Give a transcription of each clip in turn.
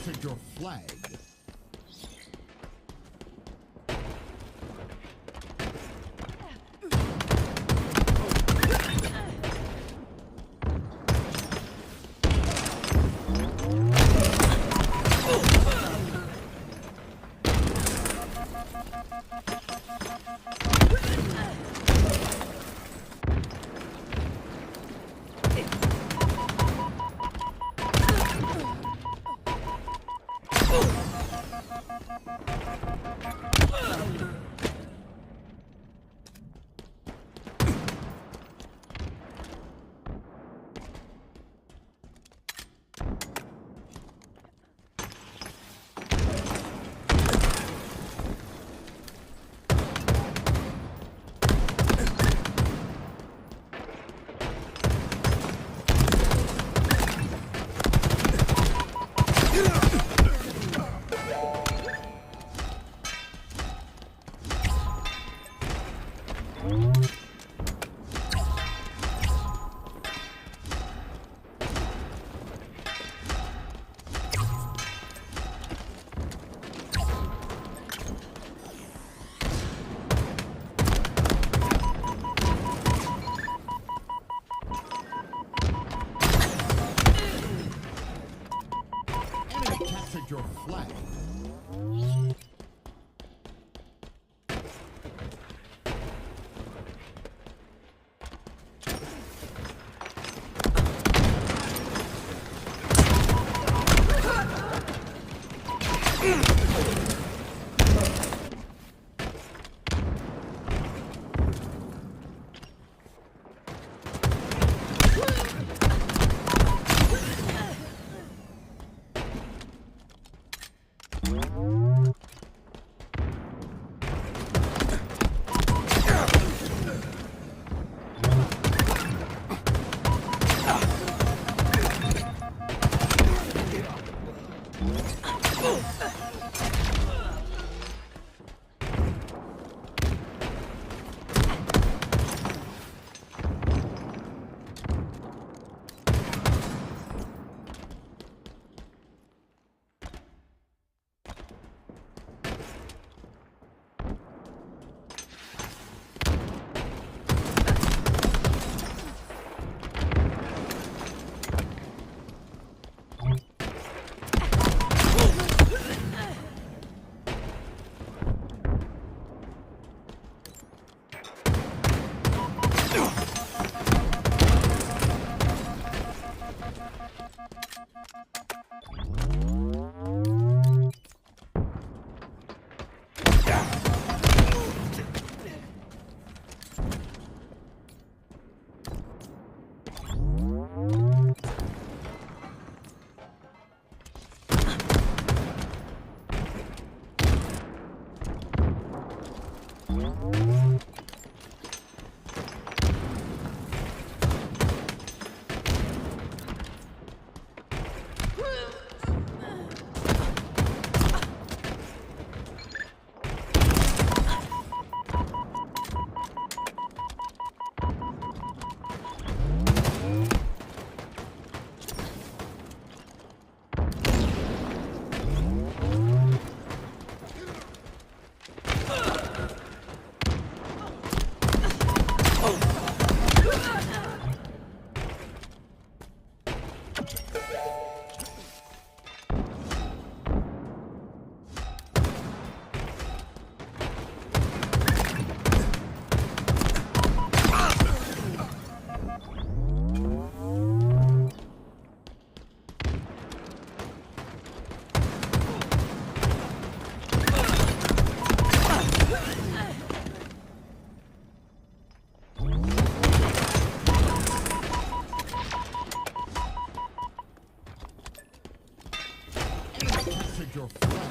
Captured your flag. Captured your flag. captured your flag.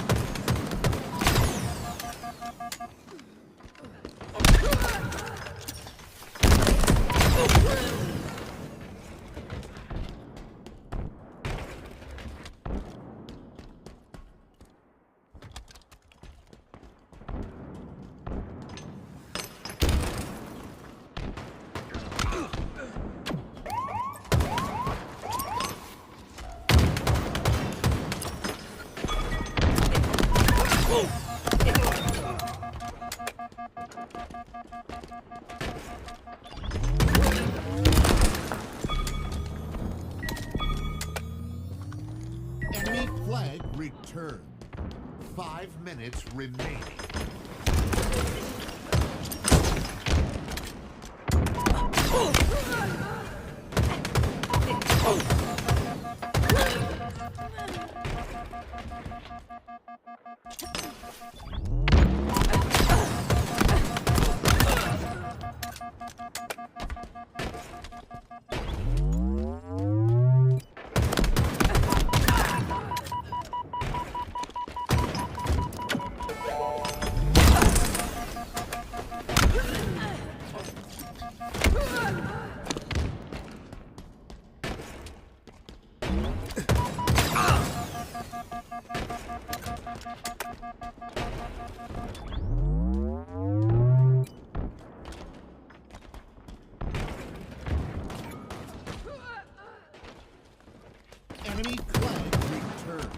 Enemy flag returned. 5 minutes remaining. Enemy flag returned.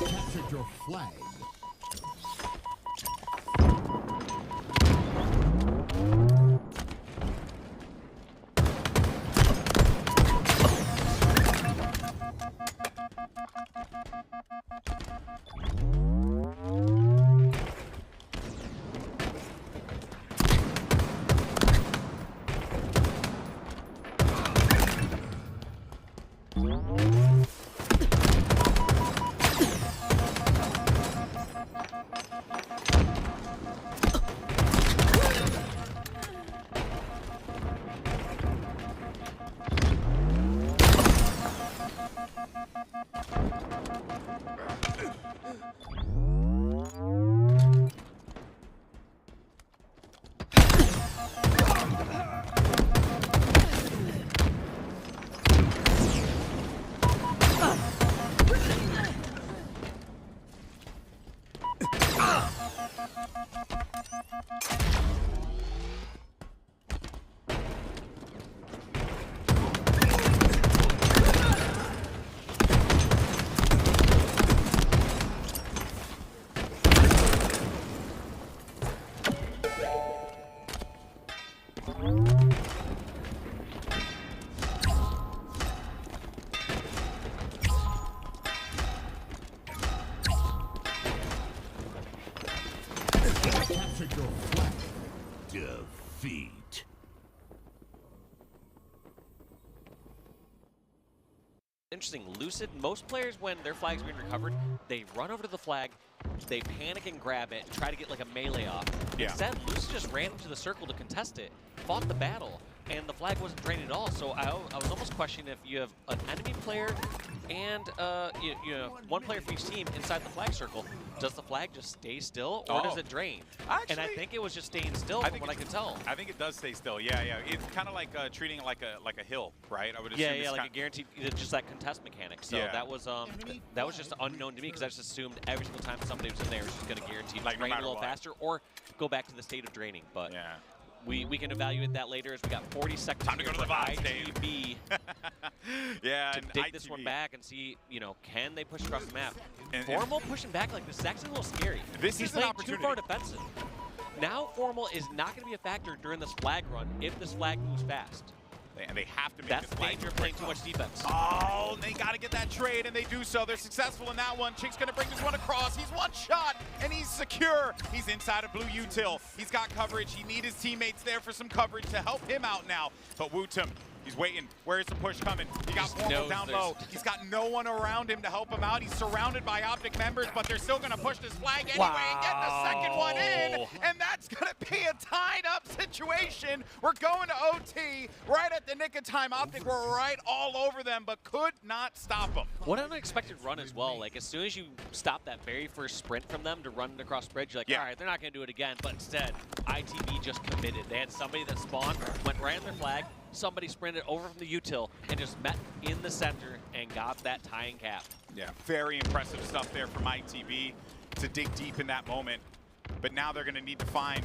Captured your flag. Captured your flag. Defeat. Interesting, Lucid, most players when their flag's being recovered, they run over to the flag, they panic and grab it, and try to get like a melee off. Yeah. Instead, Lucid just ran into the circle to contest it, fought the battle, and the flag wasn't drained at all. So I was almost questioning if you have an enemy player and you know, one player for each team inside the flag circle, does the flag just stay still or does it drain? And I think it was just staying still from what I could tell. I think it does stay still. Yeah, yeah. It's kind of like treating it like a hill, right? I would assume. Yeah, like a guaranteed, just that contest mechanic. So that was just unknown to me because I just assumed every single time somebody was in there, it was just going to guarantee to drain a little faster or go back to the state of draining. But we can evaluate that later as we got 40 seconds. Time to go to the box, ITB. Yeah, to dig this one back and see, can they push across the map? And Formal pushing back like this is actually a little scary. He's is an opportunity. Too far defensive. Now Formal is not going to be a factor during this flag run if this flag moves fast. And they have to make That's the danger of playing too much defense. Oh, they got to get that trade, and they do so. They're successful in that one. Chink's going to bring this one across. He's one shot, and he's secure. He's inside of blue util. He's got coverage. He needs his teammates there for some coverage to help him out now. But Wootum, he's waiting. Where's the push coming? He got Formal down low. He's got no one around him to help him out. He's surrounded by Optic members, but they're still going to push this flag anyway and get the second one in. And that's going to be a tied-up situation. We're going to OT right at the nick of time. Optic were right all over them, but could not stop them. What an unexpected run as well. Like, as soon as you stop that very first sprint from them to run across the bridge, you're like, all right, they're not going to do it again. But instead, ITB just committed. They had somebody that spawned, went right on their flag. Somebody sprinted over from the util and just met in the center and got that tying cap. Yeah, very impressive stuff there from ITB to dig deep in that moment. But now they're going to need to find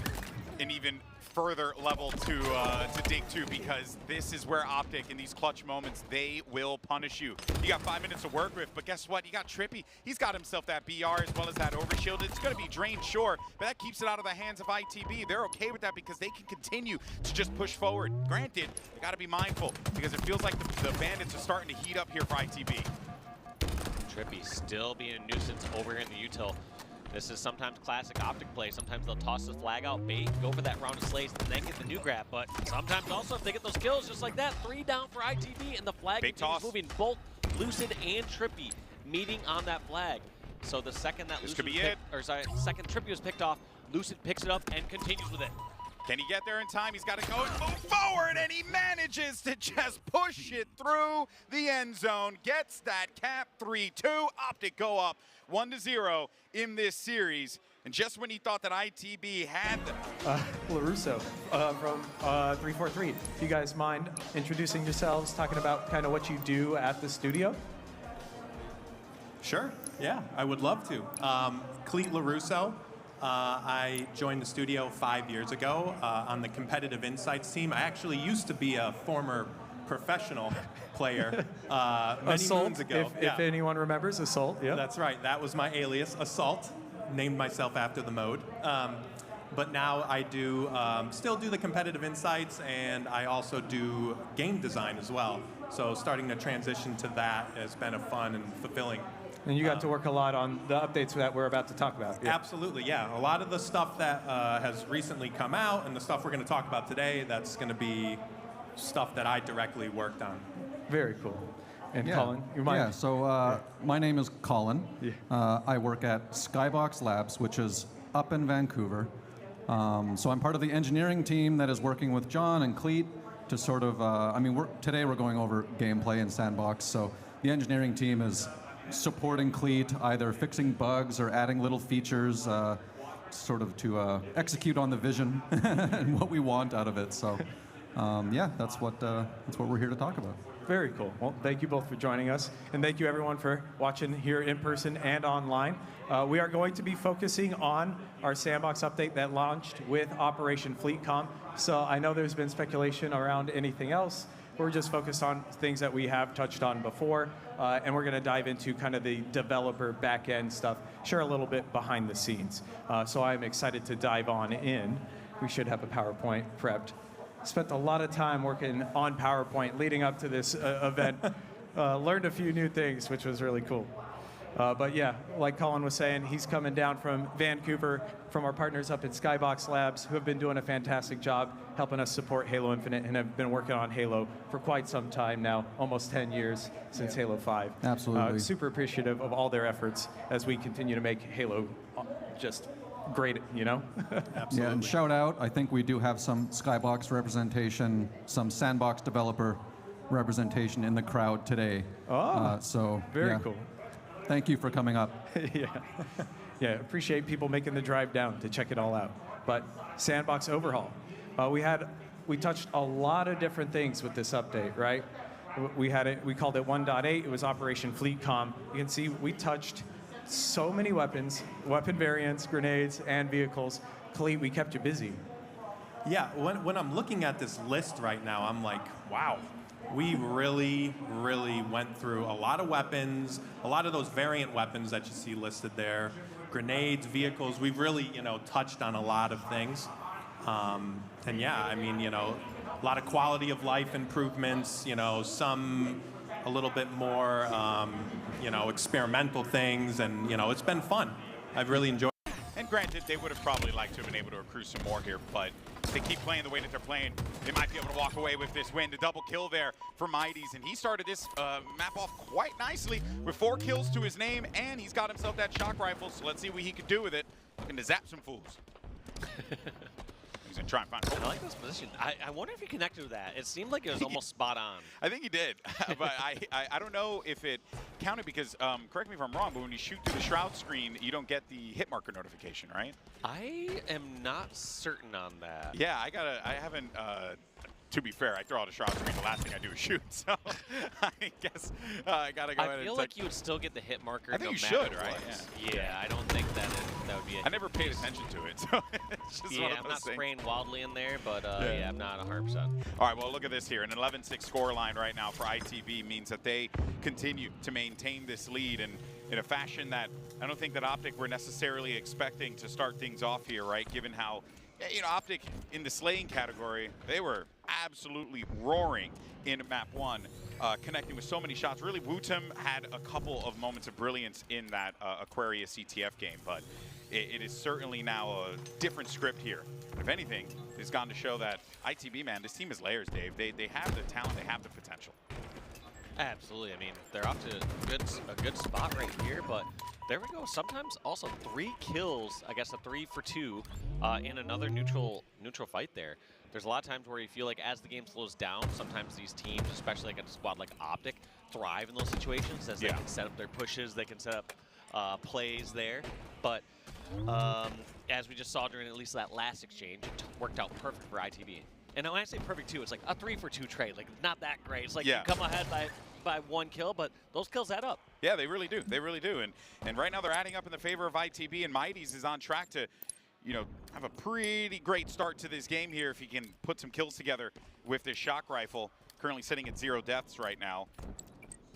an even further level to dig to, because this is where Optic, in these clutch moments, they will punish you. You got 5 minutes to work with, but guess what? You got Trippy. He's got himself that BR as well as that overshield. It's going to be drained, sure, but that keeps it out of the hands of ITB. They're okay with that because they can continue to just push forward. Granted, you got to be mindful because it feels like the Bandits are starting to heat up here for ITB. Trippy still being a nuisance over here in the util. This is sometimes classic Optic play. Sometimes they'll toss the flag out, bait, go for that round of slays, and then get the new grab. But sometimes also, if they get those kills just like that, 3 down for ITB, and the flag continues moving. Both Lucid and Trippy meeting on that flag. So the second that second Trippy was picked off, Lucid picks it up and continues with it. Can he get there in time? He's got to go and move forward, and he manages to just push it through the end zone. Gets that cap 3-2. Optic go up 1-0 in this series. And just when he thought that ITB had them. LaRusso from 343. If you guys mind introducing yourselves, talking about kind of what you do at the studio? Sure, yeah, I would love to. Cleet LaRusso. I joined the studio 5 years ago on the competitive insights team. I actually used to be a former professional player many moons ago. If anyone remembers, Assault. Yeah, that's right. That was my alias, Assault. Named myself after the mode. But now I do still do the competitive insights, and I also do game design as well. So starting to transition to that has been a fun and fulfilling. And you got to work a lot on the updates that we're about to talk about. Yeah. Absolutely, yeah. A lot of the stuff that has recently come out and the stuff we're going to talk about today, that's going to be stuff that I directly worked on. Very cool. And Colin, you mind? Yeah, so my name is Colin. Yeah. I work at Skybox Labs, which is up in Vancouver. So I'm part of the engineering team that is working with John and Cleet to sort of, today we're going over gameplay and sandbox, so the engineering team is supporting Cleet, either fixing bugs or adding little features, sort of to execute on the vision and what we want out of it. So, that's what we're here to talk about. Very cool. Well, thank you both for joining us, and thank you everyone for watching here in person and online. We are going to be focusing on our sandbox update that launched with Operation FleetCom. So I know there's been speculation around anything else. We're just focused on things that we have touched on before, and we're going to dive into kind of the developer back-end stuff, share a little bit behind the scenes. So I'm excited to dive on in. We should have a PowerPoint prepped. Spent a lot of time working on PowerPoint leading up to this event. Learned a few new things, which was really cool. But yeah, like Colin was saying, he's coming down from Vancouver, from our partners up at Skybox Labs, who have been doing a fantastic job helping us support Halo Infinite and have been working on Halo for quite some time now, almost 10 years since Halo 5. Absolutely. Super appreciative of all their efforts as we continue to make Halo just great, you know? Absolutely. Yeah, and shout out, I think we do have some Skybox representation, some Sandbox developer representation in the crowd today. Oh, so very cool. Thank you for coming up. Yeah. Yeah, appreciate people making the drive down to check it all out. But sandbox overhaul. We touched a lot of different things with this update, right? We called it 1.8. It was Operation Fleet Comm. You can see we touched so many weapons, weapon variants, grenades, and vehicles. Khalid, we kept you busy. Yeah, when I'm looking at this list right now, I'm like, wow. We really, really went through a lot of weapons, a lot of those variant weapons that you see listed there, grenades, vehicles. We've really, touched on a lot of things. And yeah, I mean, a lot of quality of life improvements, some a little bit more, experimental things, and, it's been fun. I've really enjoyed it. And granted, they would have probably liked to have been able to accrue some more here, but if they keep playing the way that they're playing, they might be able to walk away with this win. The double kill there for Mighties, and he started this map off quite nicely with 4 kills to his name, and he's got himself that shock rifle, so let's see what he could do with it. Looking to zap some fools. He's gonna try and find. I like this position. I wonder if he connected with that. It seemed like it was almost spot on. I think he did, but I don't know if it counted because, correct me if I'm wrong, but when you shoot through the shroud screen, you don't get the hit marker notification, right? I am not certain on that. Yeah, I haven't. To be fair, I throw out a shroud screen. The last thing I do is shoot, so I guess I gotta go ahead and I feel like you would still get the hit marker. I think no you matter should, right? what. Yeah, I don't think that would be. I never paid attention to it, so it's just one of I'm those not things. spraying wildly in there, but yeah, I'm not 100%. All right, well, look at this here. An 11-6 score line right now for ITV means that they continue to maintain this lead and in a fashion that I don't think that Optic were necessarily expecting to start things off here, right? Given how, Optic in the slaying category, they were absolutely roaring in map 1, connecting with so many shots. Really, Wootum had a couple of moments of brilliance in that Aquarius CTF game, but it is certainly now a different script here. If anything, it's gone to show that ITB, man, this team is layers, Dave. They have the talent, they have the potential. Absolutely. I mean, they're off to a good spot right here, but there we go. Sometimes also 3 kills, I guess a 3 for 2 in another neutral fight there. There's a lot of times where you feel like as the game slows down, sometimes these teams, especially like a squad like Optic, thrive in those situations as they can set up their pushes, they can set up plays there. But as we just saw during at least that last exchange, it worked out perfect for ITB. And when I say perfect too, it's like a 3 for 2 trade. Like not that great. It's like you come ahead by 1 kill, but those kills add up. Yeah, they really do. They really do. And right now they're adding up in the favor of ITB, and Mighties is on track to, have a pretty great start to this game here if he can put some kills together with this shock rifle. Currently sitting at 0 deaths right now.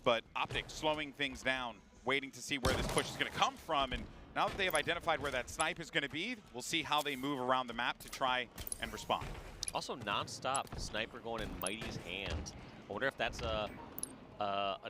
But Optic slowing things down, waiting to see where this push is going to come from. And now that they have identified where that snipe is going to be, we'll see how they move around the map to try and respond. Also, non-stop sniper going in Mighty's hands. I wonder if that's a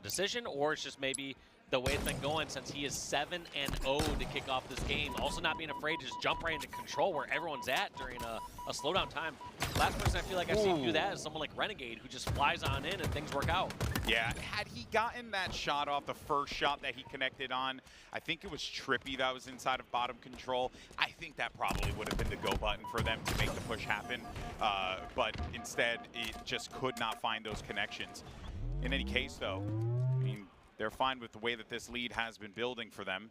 decision, or it's just maybe the way it's been going since he is 7-0 to kick off this game. Also not being afraid to just jump right into control where everyone's at during a slowdown time. Last person I feel like I've seen do that is someone like Renegade, who just flies on in and things work out. Yeah, had he gotten that shot off, the first shot that he connected on, I think it was Trippy that was inside of bottom control. I think that probably would have been the go button for them to make the push happen. But instead, it just could not find those connections. In any case, though, I mean, they're fine with the way that this lead has been building for them,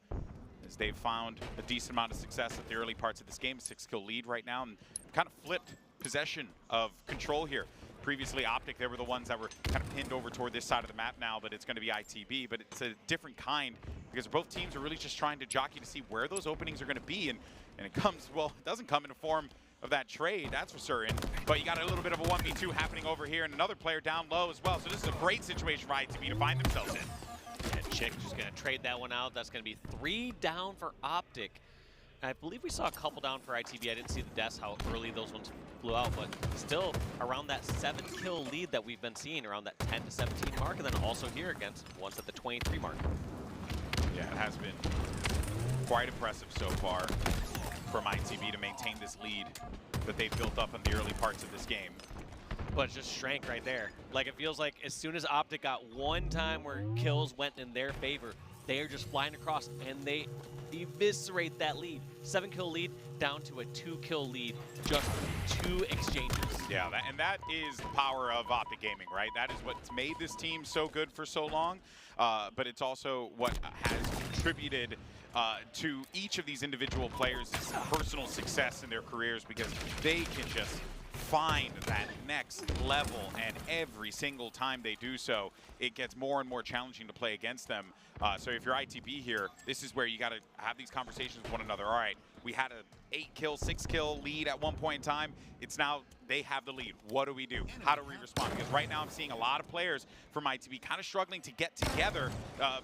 as they've found a decent amount of success at the early parts of this game. 6-kill lead right now, and kind of flipped possession of control here. Previously, Optic, they were the ones that were kind of pinned over toward this side of the map now, but it's going to be ITB. But it's a different kind, because both teams are really just trying to jockey to see where those openings are going to be, and it comes, well, it doesn't come in the form of that trade, that's for certain. But you got a little bit of a 1v2 happening over here, and another player down low as well. So this is a great situation for ITB to find themselves in. And Chick just going to trade that one out. That's going to be 3 down for Optic. I believe we saw a couple down for ITB. I didn't see the deaths, how early those ones flew out, but still around that 7-kill lead that we've been seeing, around that 10 to 17 mark, and then also here against ones at the 23 mark. Yeah, it has been quite impressive so far from ITB to maintain this lead that they've built up in the early parts of this game. But it's just strength right there. Like, it feels like as soon as Optic got one time where kills went in their favor, they are just flying across and they eviscerate that lead. 7-kill lead down to a 2-kill lead, just 2 exchanges. Yeah, and that is the power of Optic Gaming, right? That is what's made this team so good for so long, but it's also what has contributed to each of these individual players' personal success in their careers, because they can just find that next level, and every single time they do so, it gets more and more challenging to play against them. So if you're ITB here, this is where you got to have these conversations with one another. All right, we had a 8-kill, 6-kill lead at one point in time. It's now they have the lead. What do we do? How do we respond? Because right now I'm seeing a lot of players from ITB kind of struggling to get together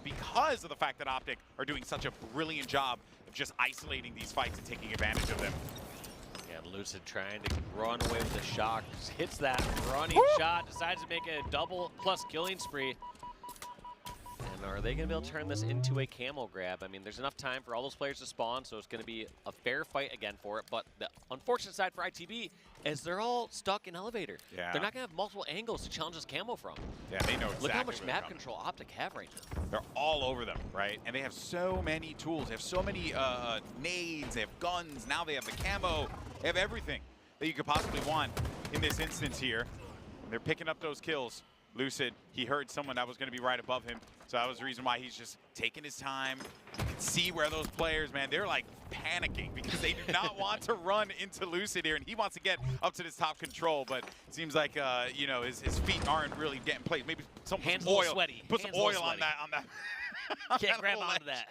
because of the fact that Optic are doing such a brilliant job of just isolating these fights and taking advantage of them. Yeah, Lucid trying to run away with the shock. Hits that running shot, decides to make a double plus killing spree. And are they going to be able to turn this into a camo grab? I mean, there's enough time for all those players to spawn, so it's going to be a fair fight again for it. But the unfortunate side for ITB is they're all stuck in elevator. Yeah. They're not going to have multiple angles to challenge this camo from. Yeah, they know exactly. Look how much where map they're control Optic have right now. They're all over them, right? And they have so many tools. They have so many nades. They have guns. Now they have the camo. They have everything that you could possibly want in this instance here. And they're picking up those kills. Lucid, he heard someone that was going to be right above him. So that was the reason why he's just taking his time. You can see where those players, man, they're like panicking because they do not want to run into Lucid here. And he wants to get up to this top control, but it seems like, you know, his feet aren't really getting placed. Maybe some Hands oil. a little sweaty. Put some oil on that. Can't grab onto that.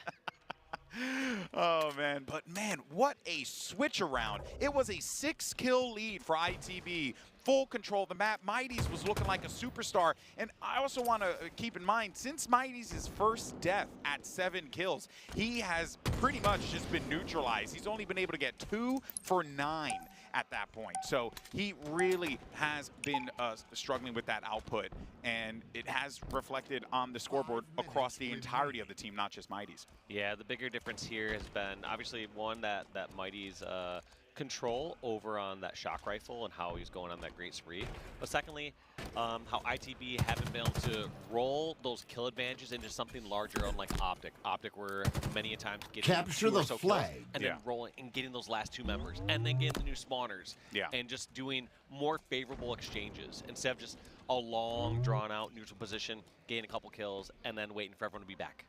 Oh, man. But, man, what a switch around. It was a 6-kill lead for ITB. Full control of the map. Mighty's was looking like a superstar. And I also want to keep in mind, since Mighty's first death at 7 kills, he has pretty much just been neutralized. He's only been able to get 2 for 9 at that point. So he really has been struggling with that output. And it has reflected on the scoreboard across the entirety of the team, not just Mighty's. Yeah, the bigger difference here has been obviously one that Mighty's control over on that shock rifle and how he's going on that great spree. But secondly, how ITB haven't been able to roll those kill advantages into something larger, unlike Optic. Optic were many a times getting Capture 2 or the so flag. kills and then rolling and getting those last 2 members and then getting the new spawners and just doing more favorable exchanges instead of just a long drawn out neutral position, getting a couple kills and then waiting for everyone to be back.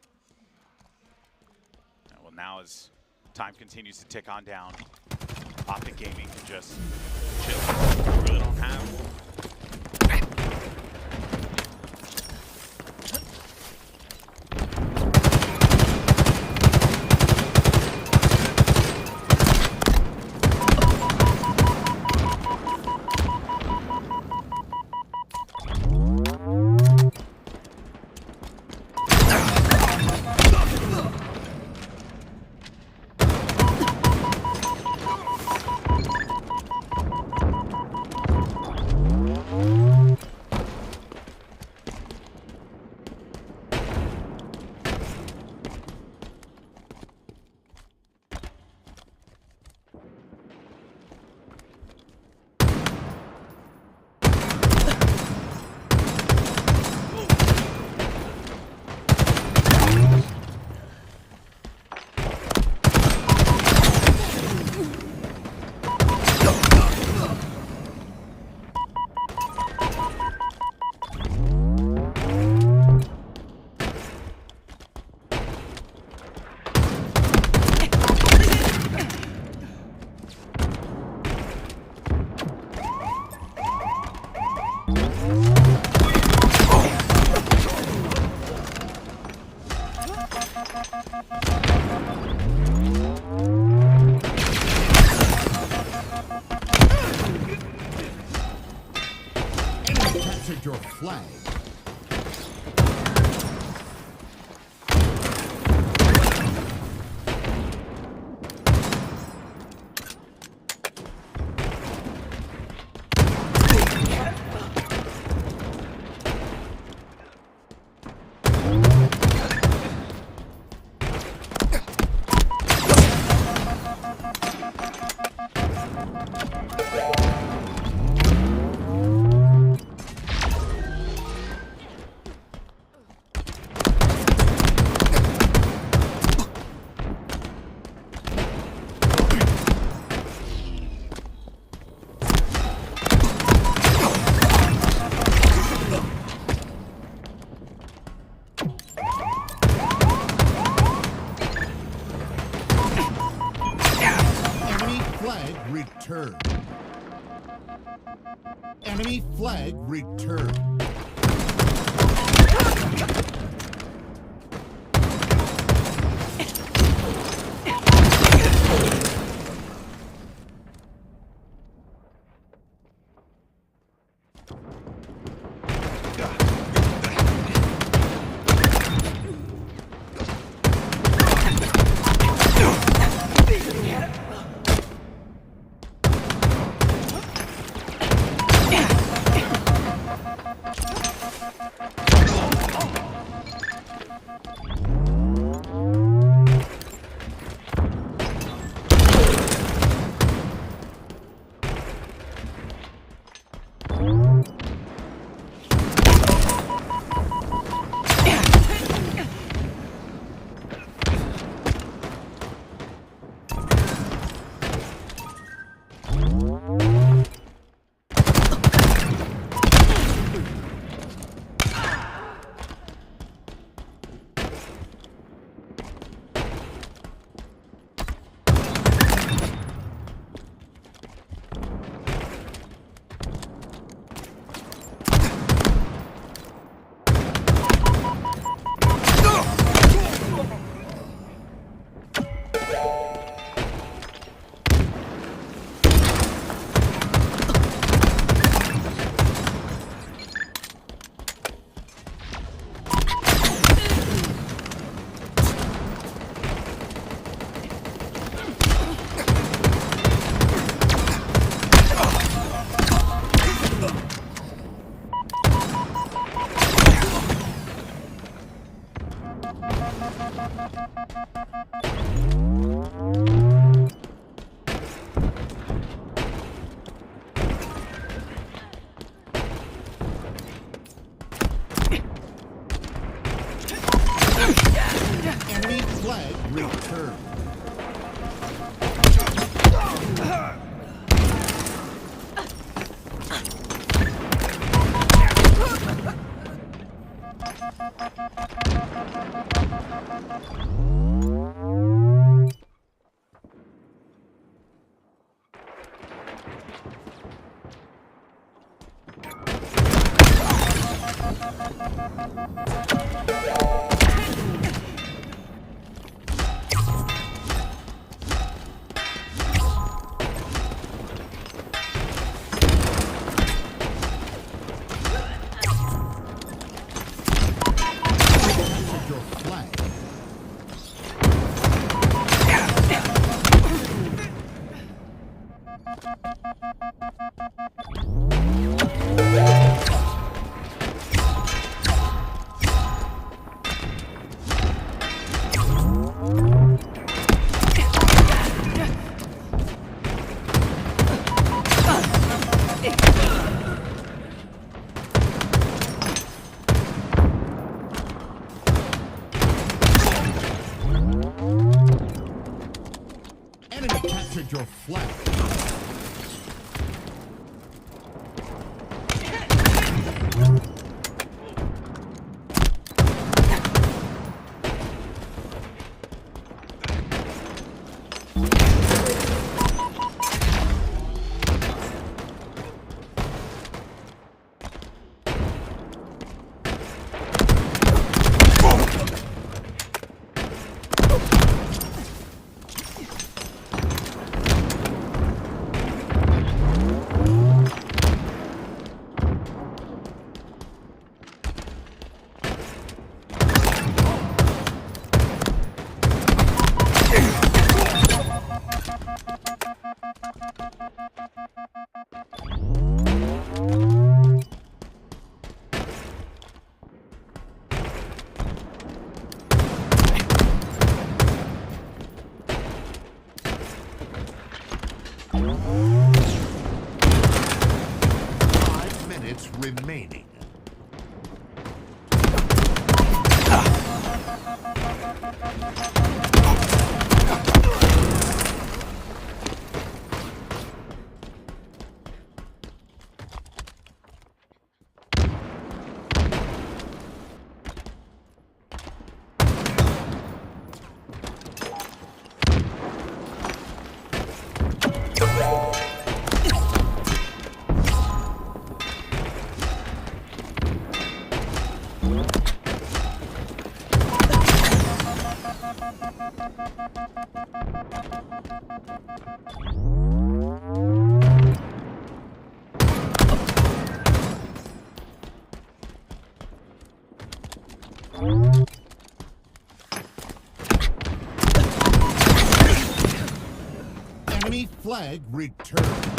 Well, now as time continues to tick on down, Optic Gaming can just chill. Really don't have. Captured your flag. Enemy flag returned. Enemy flag returned. Your flag. Enemy captured your flag. Remaining. Enemy flag returned.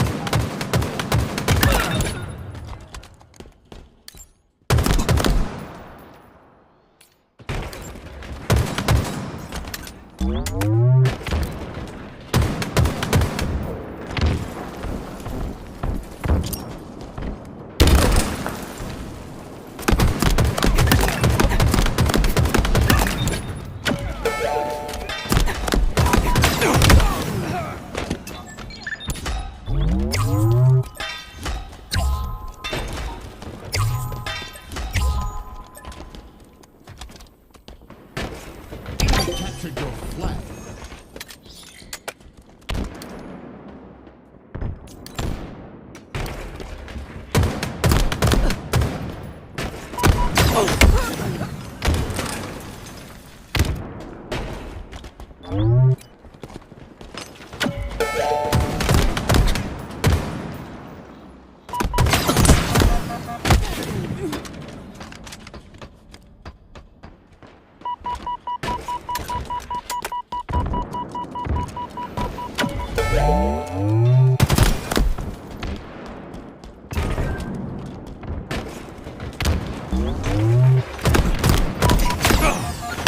Captured your flag.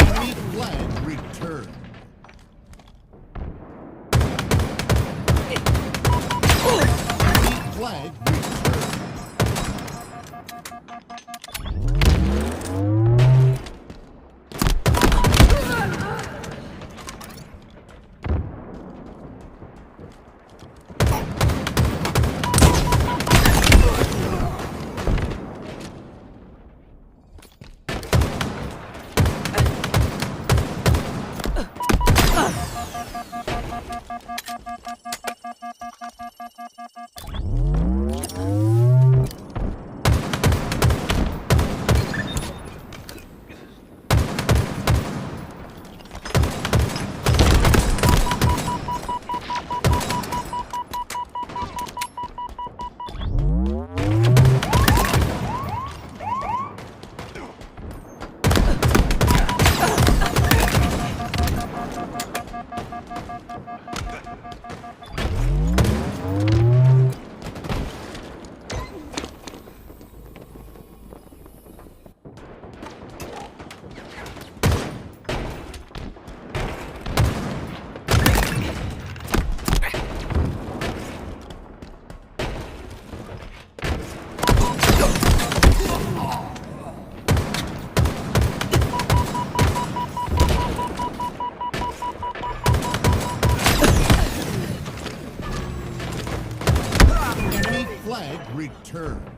Enemy flag returned. Enemy flag returned. Enemy flag returned.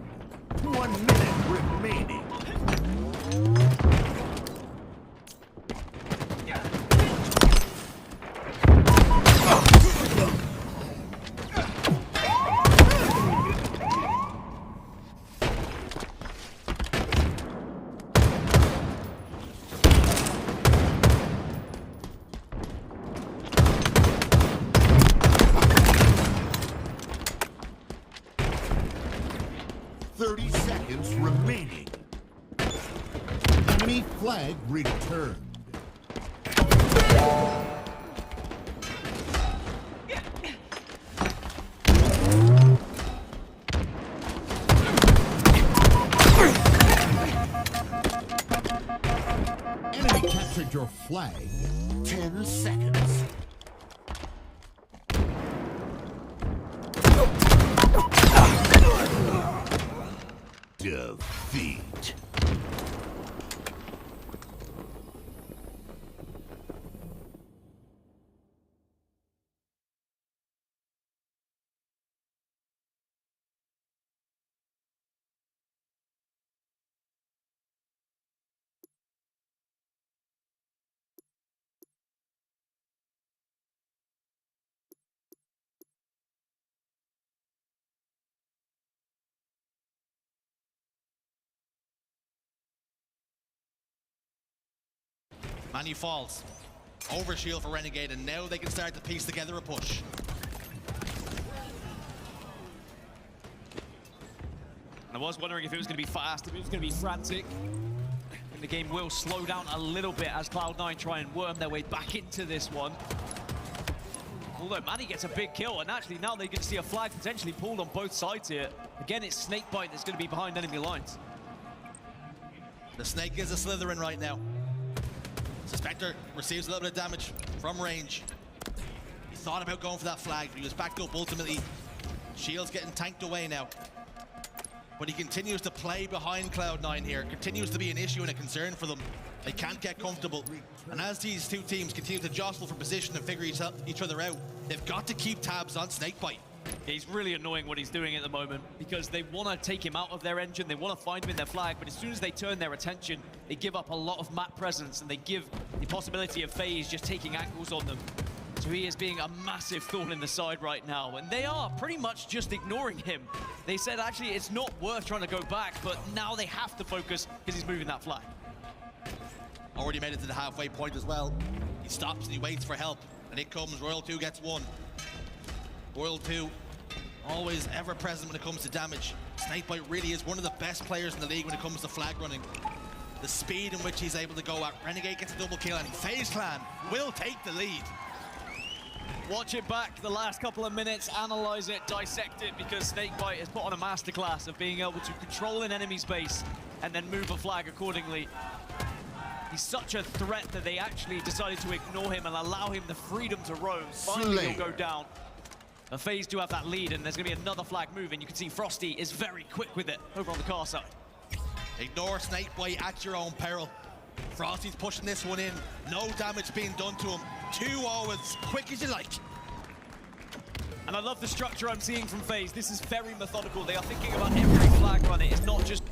1 minute remaining. Seconds remaining. Enemy flag returned. Enemy captured your flag. 10 seconds. Defeat. Manu falls. Overshield for Renegade, and now they can start to piece together a push. And I was wondering if it was going to be fast, if it was going to be frantic. And the game will slow down a little bit as Cloud9 try and worm their way back into this one. Although Manny gets a big kill, and actually now they can see a flag potentially pulled on both sides here. Again, it's Snakebite that's going to be behind enemy lines. The Snake is a Slytherin right now. Suspector receives a little bit of damage from range. He thought about going for that flag, but he was backed up ultimately. Shield's getting tanked away now. But he continues to play behind Cloud9 here. Continues to be an issue and a concern for them. They can't get comfortable. And as these two teams continue to jostle for position and figure each other out, they've got to keep tabs on Snakebite. He's really annoying what he's doing at the moment because they want to take him out of their engine, they want to find him in their flag, but as soon as they turn their attention, they give up a lot of map presence and they give the possibility of FaZe just taking angles on them. So he is being a massive thorn in the side right now, and they are pretty much just ignoring him. They said actually it's not worth trying to go back, but now they have to focus because he's moving that flag. Already made it to the halfway point as well. He stops and he waits for help, and it comes. Royal 2 gets one. Royal 2, always ever present when it comes to damage. Snakebite really is one of the best players in the league when it comes to flag running. The speed in which he's able to go at. Renegade gets a double kill, and FaZe Clan will take the lead. Watch it back the last couple of minutes, analyze it, dissect it, because Snakebite has put on a masterclass of being able to control an enemy's base and then move a flag accordingly. He's such a threat that they actually decided to ignore him and allow him the freedom to roam. Finally, he'll go down. The FaZe do have that lead, and there's going to be another flag move, and you can see Frosty is very quick with it over on the car side. Ignore Snakebite at your own peril. Frosty's pushing this one in. No damage being done to him. 2-0 as quick as you like. And I love the structure I'm seeing from FaZe. This is very methodical. They are thinking about every flag run. It is not just...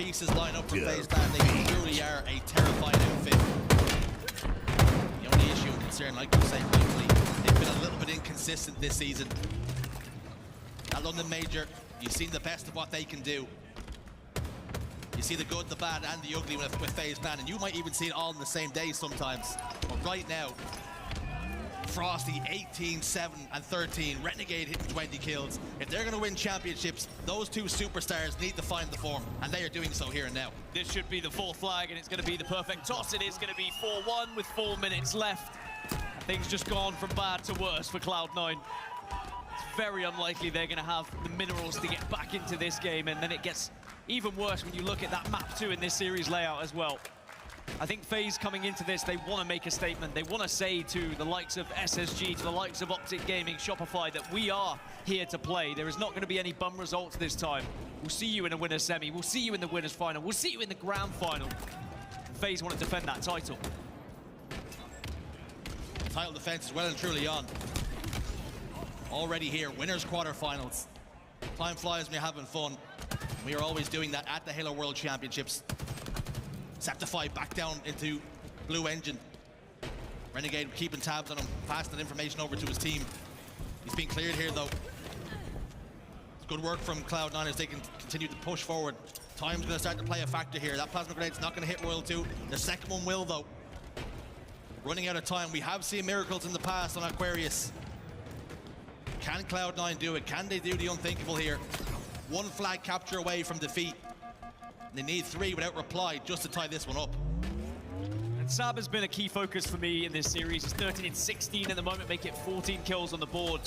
pieces line up for FaZe Clan. They truly are a terrifying outfit. The only issue and concern, like you say, rightfully, they've been a little bit inconsistent this season. That London Major, you've seen the best of what they can do. You see the good, the bad, and the ugly with FaZe Clan, and you might even see it all in the same day sometimes. But right now, Frosty 18, 7, and 13. Renegade hitting 20 kills. If they're going to win championships, those two superstars need to find the form, and they are doing so here and now. This should be the fourth flag, and it's going to be the perfect toss. It is going to be 4-1 with 4 minutes left. Things just gone from bad to worse for Cloud9. It's very unlikely they're going to have the minerals to get back into this game, and then it gets even worse when you look at that map 2 in this series layout as well. I think FaZe coming into this, they want to make a statement. They want to say to the likes of SSG, to the likes of Optic Gaming, Shopify, that we are here to play. There is not going to be any bum results this time. We'll see you in a winner's semi. We'll see you in the winner's final. We'll see you in the grand final. FaZe want to defend that title. Title defense is well and truly on. Already here, winners quarterfinals. Time flies when you're having fun. We are always doing that at the Halo World Championships. Septify back down into Blue Engine. Renegade keeping tabs on him, passing that information over to his team. He's being cleared here though. It's good work from Cloud9 as they can continue to push forward. Time's going to start to play a factor here. That plasma grenade's not going to hit Royal 2. The second one will though. Running out of time. We have seen miracles in the past on Aquarius. Can Cloud9 do it? Can they do the unthinkable here? One flag capture away from defeat. They need 3 without reply just to tie this one up. And Sab has been a key focus for me in this series. He's 13 and 16 at the moment, make it 14 kills on the board.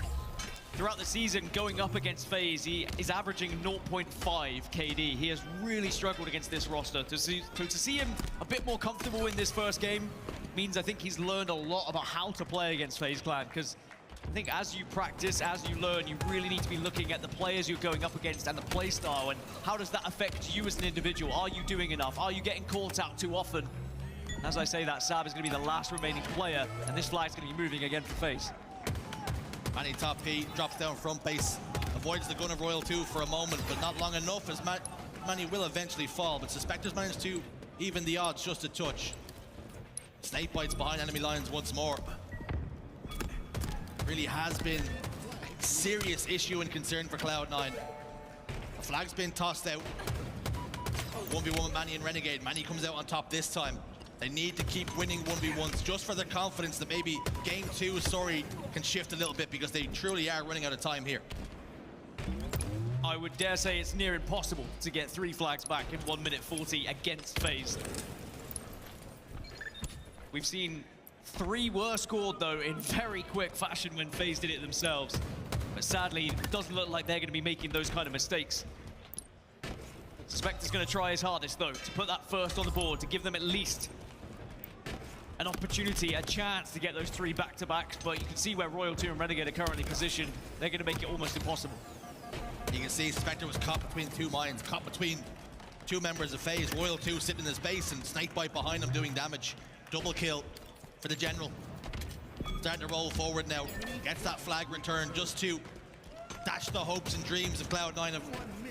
Throughout the season, going up against FaZe, he is averaging 0.5 KD. He has really struggled against this roster. To see him a bit more comfortable in this first game means I think he's learned a lot about how to play against FaZe Clan, because I think as you practice, as you learn, you really need to be looking at the players you're going up against and the play style, and how does that affect you as an individual? Are you doing enough? Are you getting caught out too often? As I say that, Sab is going to be the last remaining player, and this flag's going to be moving again for FaZe. Manny top P drops down front base, avoids the gun of Royal 2 for a moment, but not long enough as Manny will eventually fall, but Suspectors managed to even the odds just a touch. Snake bites behind enemy lines once more. Really has been a serious issue and concern for Cloud9. The flag's been tossed out. 1v1 with Manny and Renegade. Manny comes out on top this time. They need to keep winning 1v1s just for their confidence that maybe game 2's story can shift a little bit, because they truly are running out of time here. I would dare say it's near impossible to get 3 flags back in 1 minute 40 against FaZe. We've seen 3 were scored though in very quick fashion when FaZe did it themselves. But sadly, it doesn't look like they're going to be making those kind of mistakes. Suspector's going to try his hardest though to put that first on the board, to give them at least an opportunity, a chance to get those 3 back-to-backs. But you can see where Royal 2 and Renegade are currently positioned. They're going to make it almost impossible. You can see Spectre was caught between 2 mines, caught between 2 members of FaZe. Royal 2 sitting in his base and Snakebite behind him doing damage. Double kill for the General. Starting to roll forward now. Gets that flag return just to dash the hopes and dreams of Cloud9 of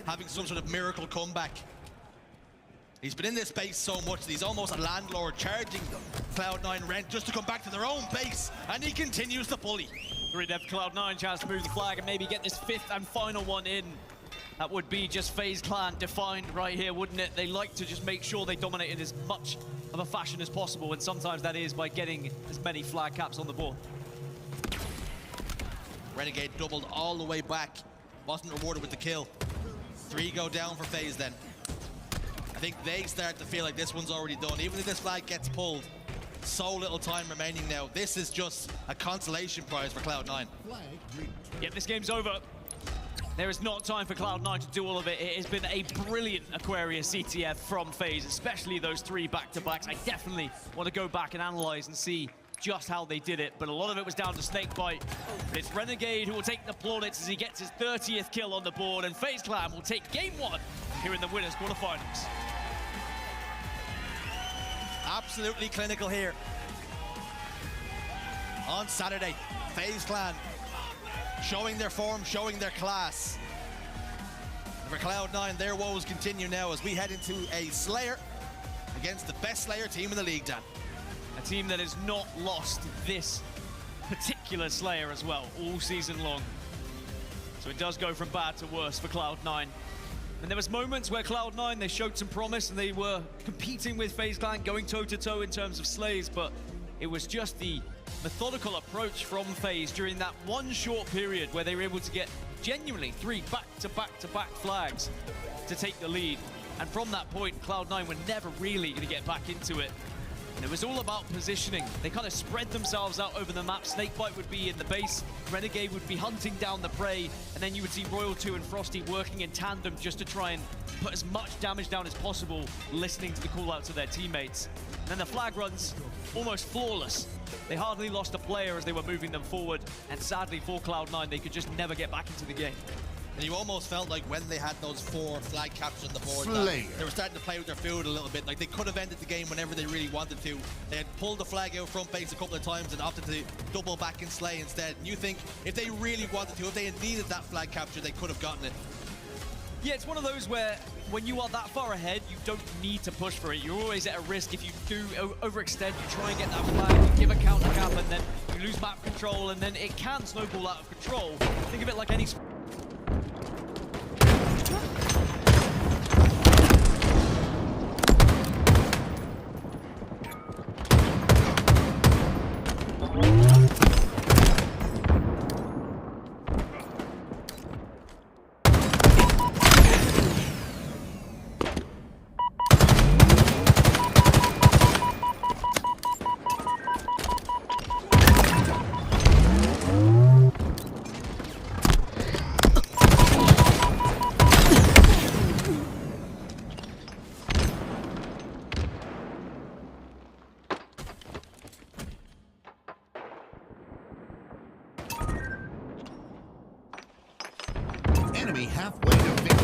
having some sort of miracle comeback. He's been in this base so much that he's almost a landlord, charging Cloud9 rent just to come back to their own base, and he continues to bully. Great for Cloud9, chance to move the flag and maybe get this 5th and final one in. That would be just FaZe Clan defined right here, wouldn't it? They like to just make sure they dominate in as much of a fashion as possible, and sometimes that is by getting as many flag caps on the board. Renegade doubled all the way back. Wasn't rewarded with the kill. 3 go down for FaZe then. I think they start to feel like this one's already done. Even if this flag gets pulled, so little time remaining now. This is just a consolation prize for Cloud9. Yep, this game's over. There is not time for Cloud9 to do all of it. It has been a brilliant Aquarius CTF from FaZe, especially those 3 back-to-backs. I definitely want to go back and analyze and see just how they did it, but a lot of it was down to Snakebite. But it's Renegade who will take the plaudits as he gets his 30th kill on the board, and FaZe Clan will take game 1 here in the winners quarterfinals. Absolutely clinical here. On Saturday, FaZe Clan showing their form, showing their class. For Cloud9, their woes continue now as we head into a Slayer against the best Slayer team in the league, Dan. A team that has not lost this particular Slayer as well, all season long. So it does go from bad to worse for Cloud9. And there was moments where Cloud9, they showed some promise and they were competing with FaZe Clan, going toe-to-toe in terms of slays, but it was just the methodical approach from FaZe during that one short period where they were able to get genuinely 3 back-to-back-to-back flags to take the lead. And from that point, Cloud9 were never really going to get back into it. And it was all about positioning. They kind of spread themselves out over the map. Snakebite would be in the base, Renegade would be hunting down the prey, and then you would see Royal 2 and Frosty working in tandem just to try and put as much damage down as possible, listening to the call-outs of their teammates. And then the flag runs, almost flawless. They hardly lost a player as they were moving them forward, and sadly for Cloud9, they could just never get back into the game. And you almost felt like when they had those 4 flag captures on the board, they were starting to play with their food a little bit. Like they could have ended the game whenever they really wanted to. They had pulled the flag out front base a couple of times and opted to double back and slay instead. And you think if they really wanted to, if they had needed that flag capture, they could have gotten it. Yeah, it's one of those where when you are that far ahead, you don't need to push for it. You're always at a risk. If you do overextend, you try and get that flag, you give a counter cap, and then you lose map control, and then it can snowball out of control. Think of it like any... Enemy halfway to victory.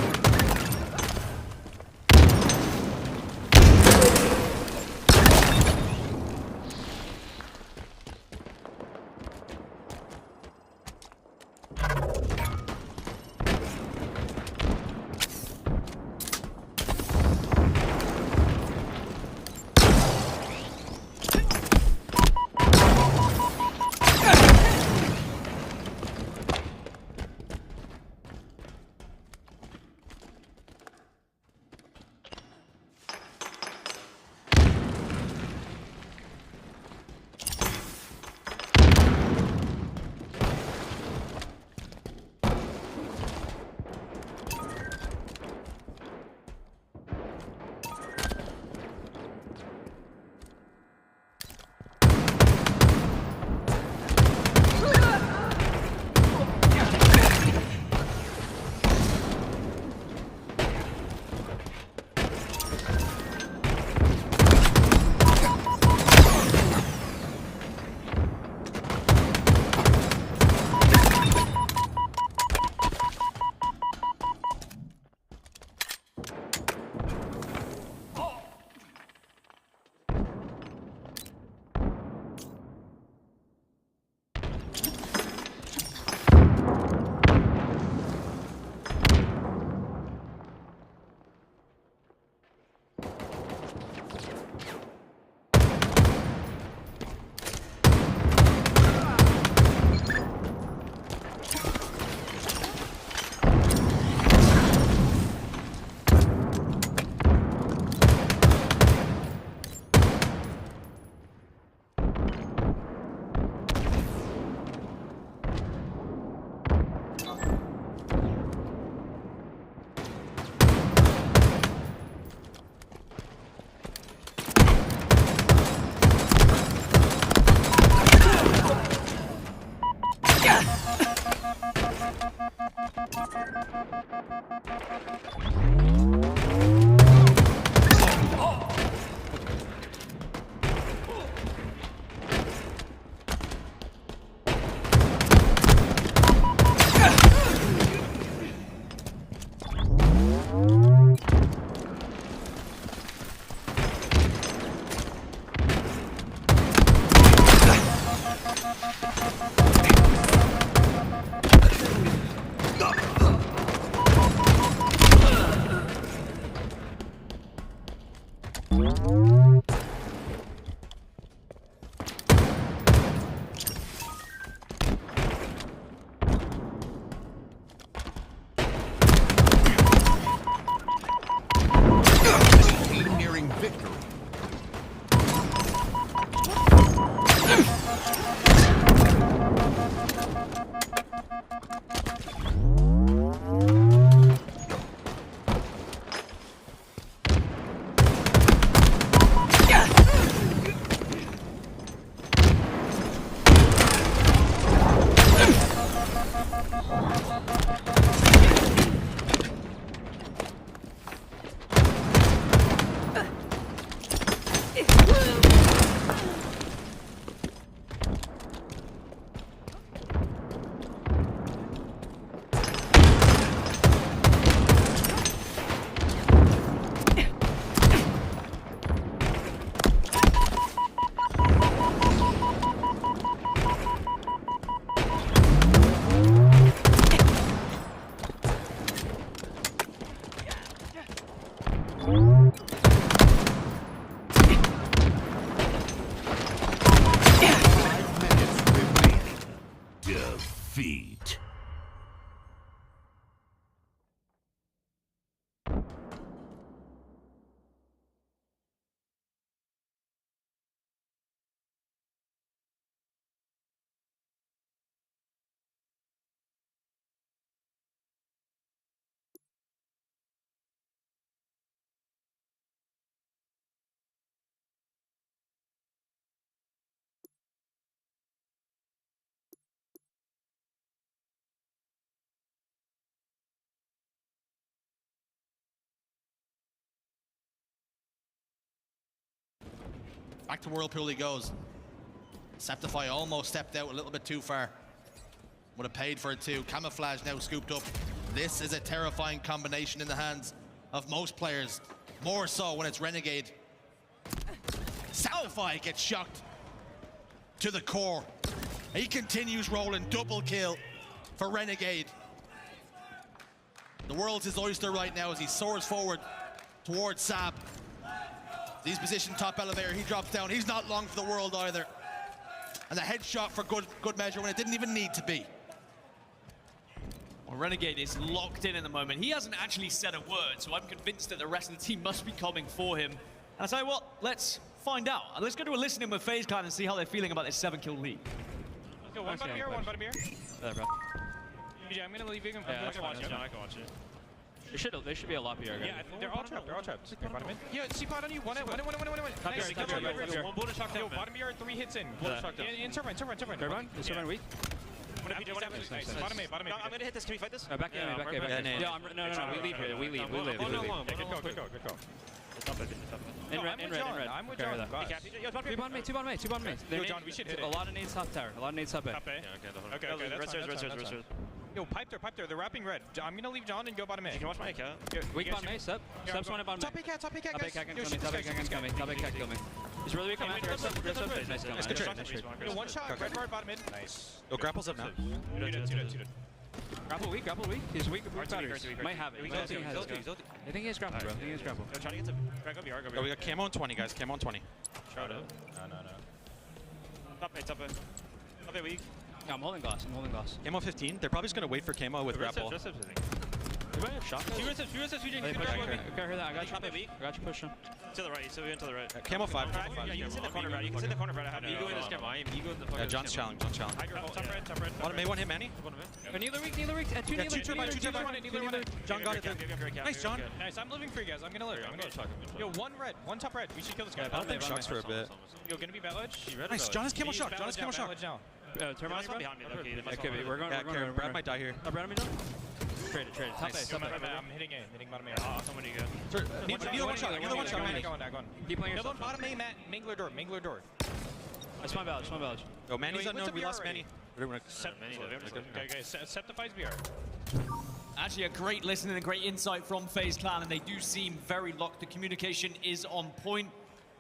defeat. Back to Whirlpool he goes. Septify almost stepped out a little bit too far. Would have paid for it too. Camouflage now scooped up. This is a terrifying combination in the hands of most players. More so when it's Renegade. Septify gets shocked to the core. He continues rolling, double kill for Renegade. The world's his oyster right now as he soars forward towards Sab. He's positioned top elevator, he drops down. He's not long for the world either. And the headshot for good measure when it didn't even need to be. Well, Renegade is locked in at the moment. He hasn't actually said a word, so I'm convinced that the rest of the team must be coming for him. And I tell you what, let's find out. Let's go to a listening with FaZe Clan and see how they're feeling about this 7-kill lead. Let's go, one bottom here, one bottom here. There, bro. BJ, I'm gonna leave you. Yeah, I can watch it. They should be a lot bigger. Yeah, they're all trapped. They're all trapped. Okay, bottom in. Yeah, C-pod on you. One. Nice. Good job. One bullet shock down. Yo, bottom here, 3 hits in. Bullet shock down. In turbine. Turbine? Is turbine weak? Nice. Bottom A. I'm gonna hit this. Can we fight this? Back in. Yeah, no. We leave here. We leave. Good go. In red. I'm with John. Two bottom main. Yo, John, we should hit it. A lot of nades top tower. A lot of nades top A. Okay, that's fine. Yo, pipe there. They're wrapping red. I'm gonna leave John and go bottom A. You can watch my account. Weak bottom A, Step. Step's one at bottom A. Top A cat, Top A guys. cat can kill me. Top A cat kill me. He's really weak on that. Nice. Good trade. Yo, one shot. Red guard bottom mid. Nice. Yo, grapple's up now. You did. Grapple weak. He's weak with batteries. Might have it. I think he has grapple, bro. Yo, trying to get to... Go, we got camo on 20, guys. Camo on 20. Shot up. No. Top A weak. Yeah, I'm holding glass. Camo 15. They're probably just gonna wait for camo with grapple. Anybody have shot? Few receipts, Okay, okay, I heard that. I got you. Push him. To the right. So we went to the right. Camo 5. Yeah, you can sit in the corner, Brad. Ego in this game. I am ego in the fucking. Yeah, John's challenge. Top red. Bottom A, one hit Manny. Neither weak. Two turbine. John got it. Nice, John. Nice, I'm living for you guys. I'm gonna live. Yo, one red, one top red. We should kill this guy. I don't think shocks for a bit. Yo, gonna be battle edge? Nice, John has camo shock. Turn on behind me. Okay, we're going. Brad might die here. Brad on me, John? Trade it. Top A. I'm hitting bottom A. Somebody go. Neither one shot, Manny. Go on. Keep playing yourself. Bottom A, Matt. Mangler door. That's my village. Yo, Manny's unknown. We lost Manny. Okay, Septify's BR. Actually, a great listening and great insight from FaZe Clan, and they do seem very locked. The communication is on point.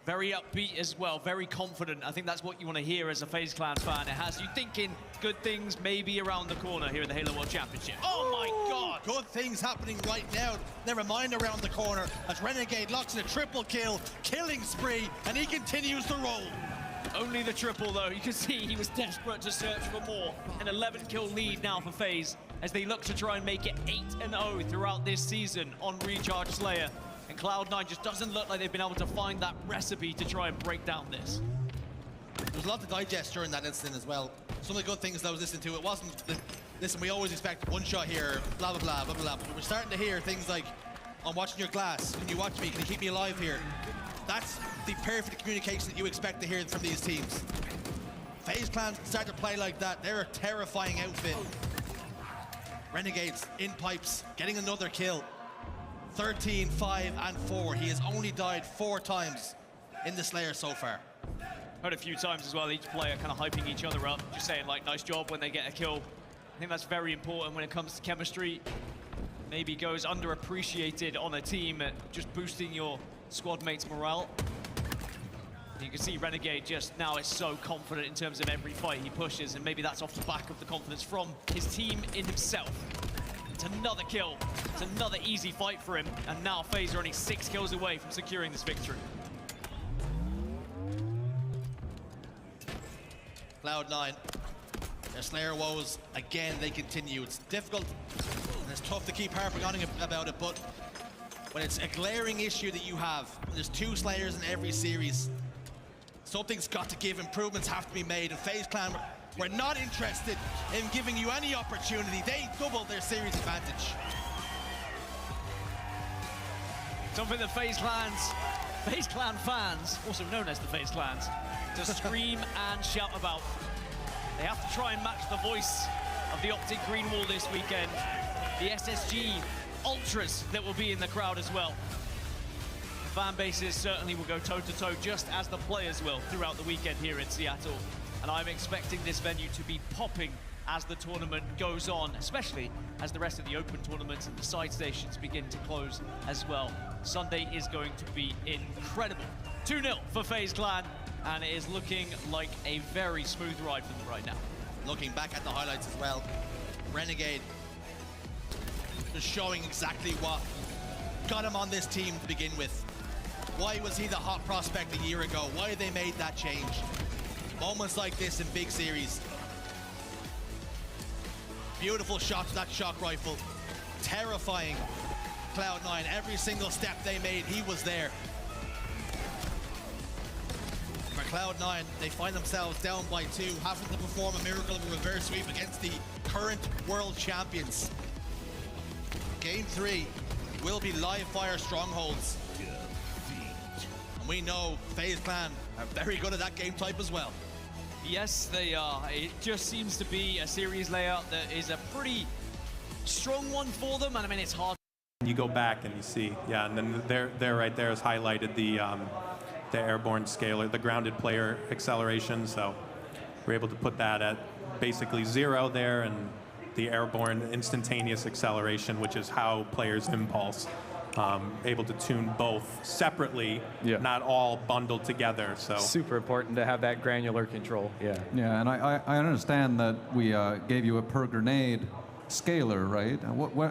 Very upbeat as well, very confident. I think that's what you want to hear as a FaZe Clan fan. It has you thinking good things maybe around the corner here in the Halo World Championship. Oh my God! Good things happening right now. Never mind around the corner as Renegade locks in a triple kill, killing spree, and he continues to roll. Only the triple though. You can see he was desperate to search for more. An 11-kill lead now for FaZe as they look to try and make it 8-0 throughout this season on Recharge Slayer. And Cloud9 just doesn't look like they've been able to find that recipe to try and break down this. There's a lot to digest during that incident as well. Some of the good things that I was listening to, it wasn't, listen, we always expect one shot here, blah, blah, blah, blah, blah, blah. But we're starting to hear things like, I'm watching your glass, can you watch me, can you keep me alive here? That's the perfect communication that you expect to hear from these teams. FaZe Clan start to play like that, they're a terrifying outfit. Renegades in pipes, getting another kill. 13, 5, and 4. He has only died 4 times in the Slayer so far. Heard a few times as well, each player kind of hyping each other up, just saying like, nice job when they get a kill. I think that's very important when it comes to chemistry. Maybe goes underappreciated on a team at just boosting your squad mates' morale. You can see Renegade just now is so confident in terms of every fight he pushes, and maybe that's off the back of the confidence from his team in himself. It's another kill. It's another easy fight for him. And now FaZe are only 6 kills away from securing this victory. Cloud9. Their Slayer woes, again, they continue. It's difficult and it's tough to keep harping on about it, but when it's a glaring issue that you have, when there's 2 Slayers in every series, something's got to give, improvements have to be made, and FaZe Clan, we're not interested in giving you any opportunity. They doubled their series advantage. Something that FaZe Clan fans, also known as the FaZe Clans, to scream and shout about. They have to try and match the voice of the Optic Green Wall this weekend. The SSG Ultras that will be in the crowd as well. The fan bases certainly will go toe-to-toe, just as the players will throughout the weekend here in Seattle. And I'm expecting this venue to be popping as the tournament goes on, especially as the rest of the open tournaments and the side stations begin to close as well. Sunday is going to be incredible. 2-0 for FaZe Clan, and it is looking like a very smooth ride for them right now. Looking back at the highlights as well, Renegade just showing exactly what got him on this team to begin with. Why was he the hot prospect a year ago? Why they made that change? Moments like this in big series. Beautiful shots, that shock rifle. Terrifying Cloud9. Every single step they made, he was there. For Cloud9, they find themselves down by 2, having to perform a miracle of a reverse sweep against the current world champions. Game 3 will be live fire strongholds. And we know FaZe Clan are very good at that game type as well. Yes, they are. It just seems to be a series layout that is a pretty strong one for them, and I mean, it's hard. You go back and you see, yeah, and then there right there is highlighted the airborne scalar, the grounded player acceleration, so we're able to put that at basically 0 there, and the airborne instantaneous acceleration, which is how players impulse. Able to tune both separately, not all bundled together. So super important to have that granular control. Yeah. Yeah, and I understand that we gave you a per grenade scalar, right?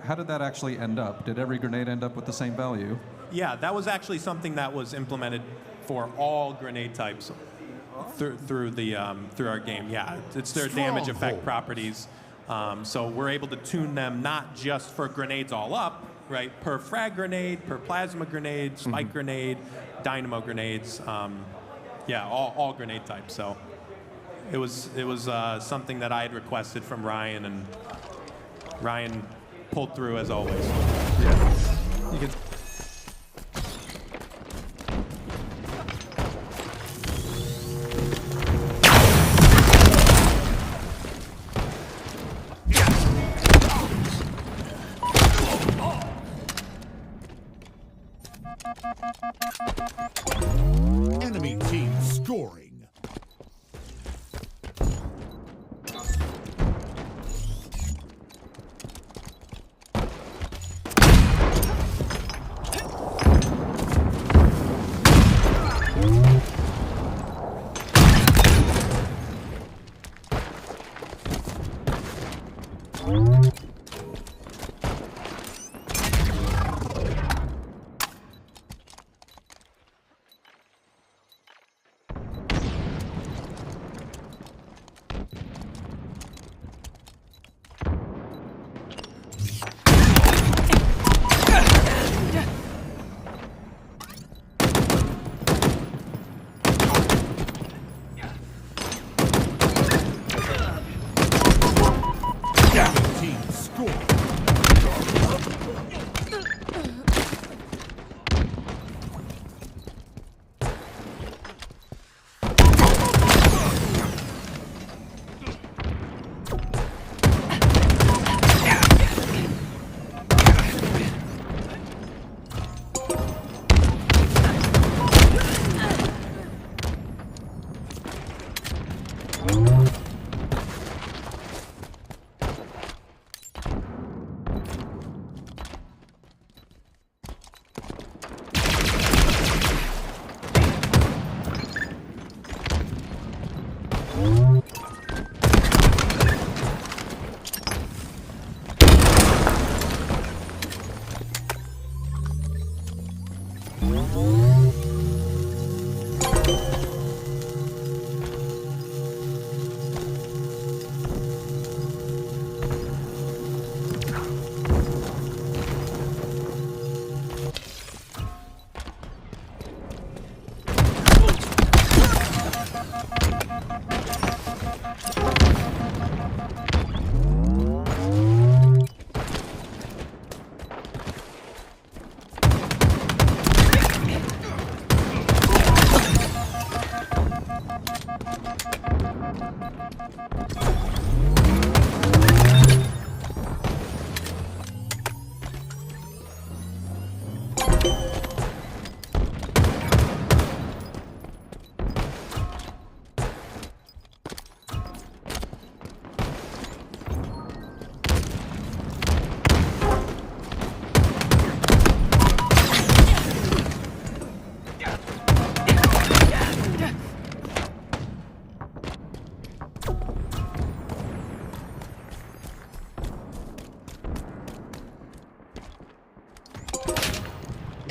How did that actually end up? Did every grenade end up with the same value? Yeah, that was actually something that was implemented for all grenade types through our game. Yeah, it's their damage effect properties. So we're able to tune them not just for grenades all up, right? Per frag grenade, per plasma grenade, spike grenade, dynamo grenades. Yeah, all grenade types. So it was something that I had requested from Ryan, and Ryan pulled through as always. Yeah. You could. Enemy team scoring.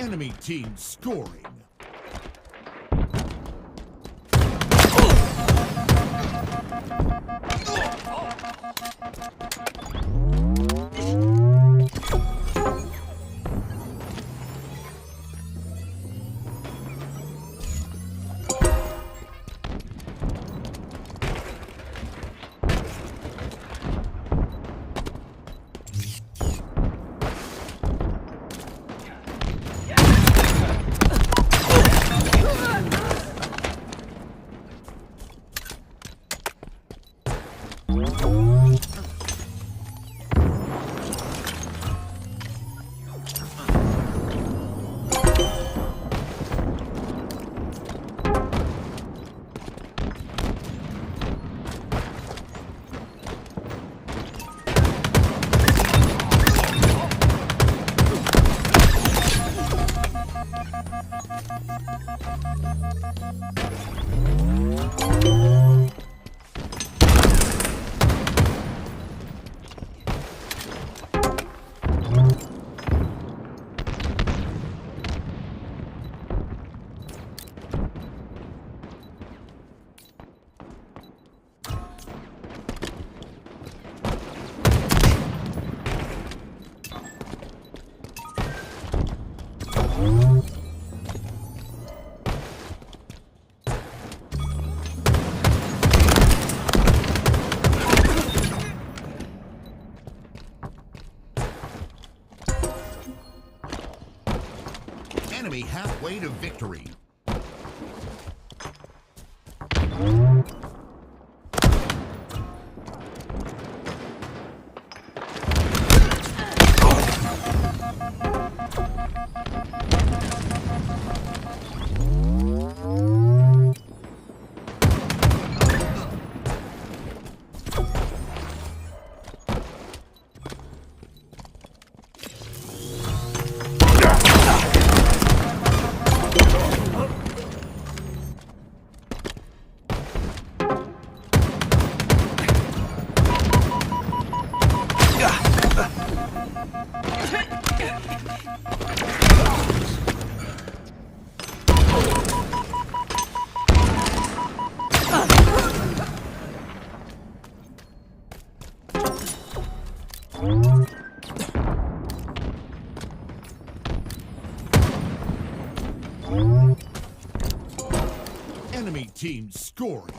Enemy team scoring. Enemy halfway to victory. Enemy team scoring.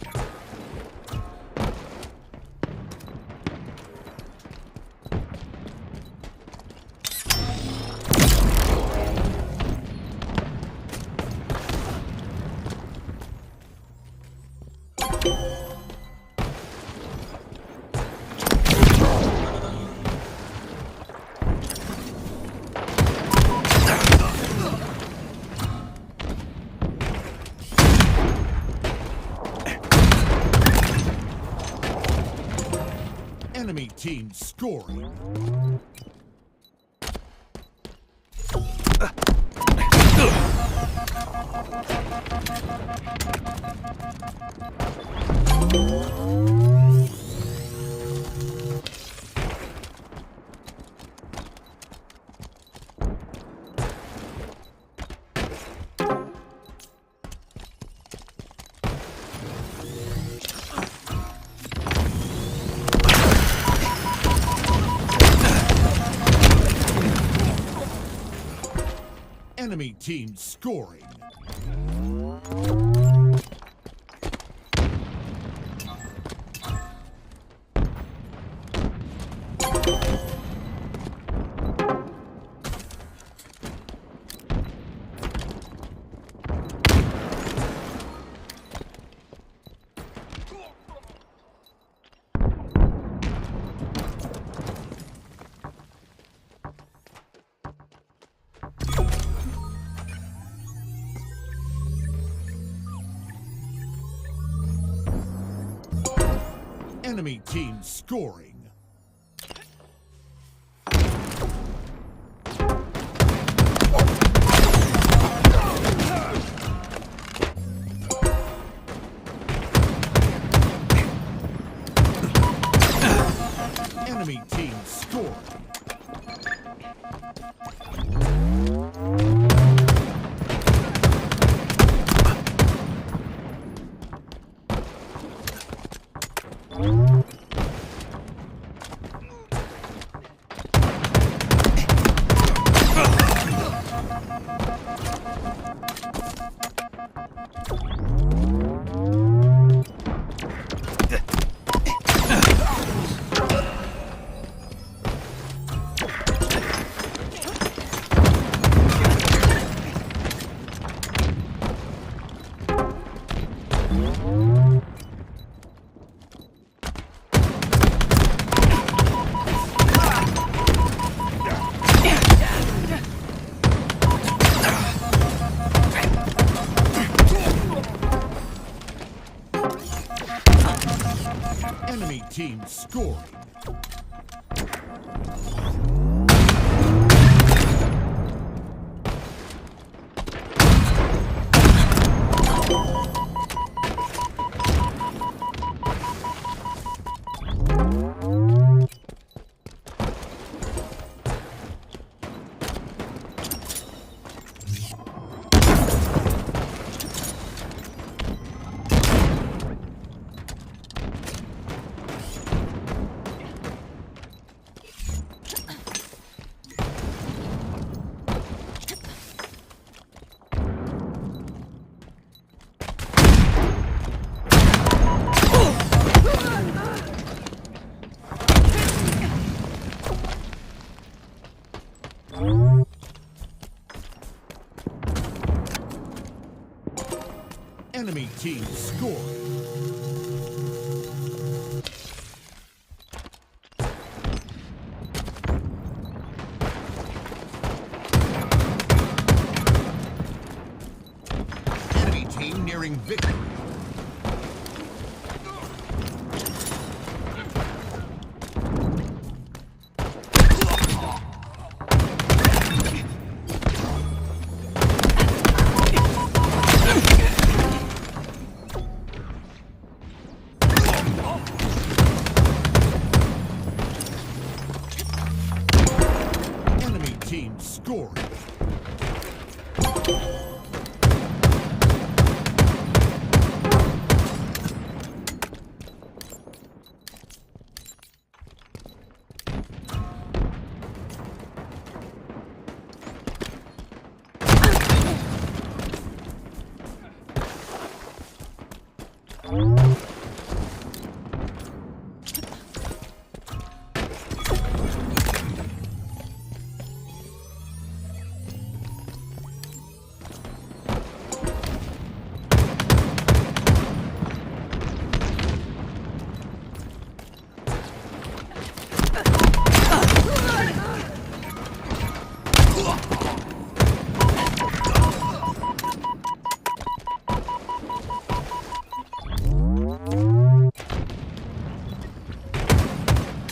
Enemy team scoring. Enemy team scoring. Enemy team scoring. Enemy team scoring. scoring. Enemy team scoring. Enemy team nearing victory. Enemy team scoring.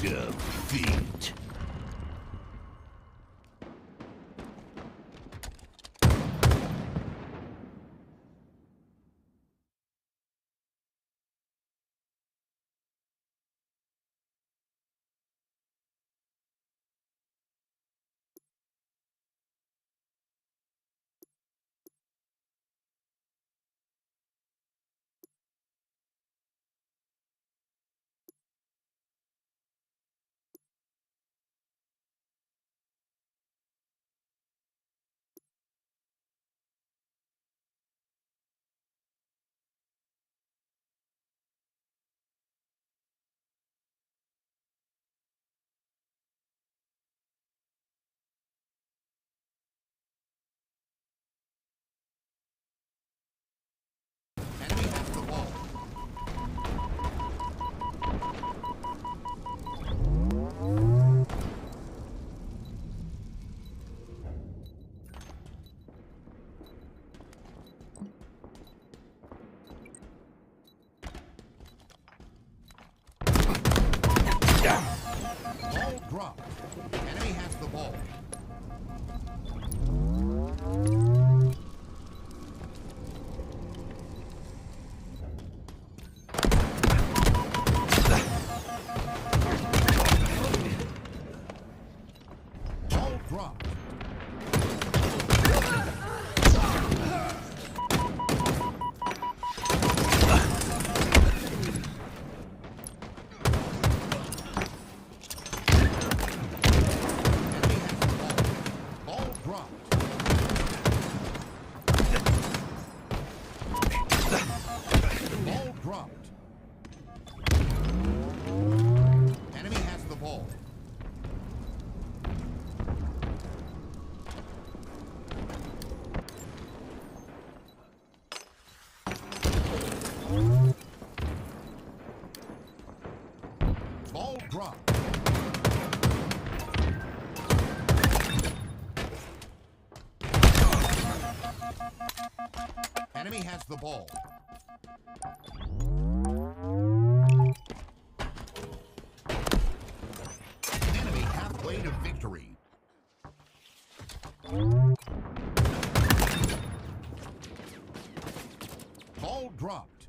Defeat. Enemy has the ball. Ball dropped. Enemy has the ball. Ball dropped. Ball dropped. Ball dropped. Enemy has the ball. Ball dropped. Enemy has the ball. halfway to victory. Ball dropped.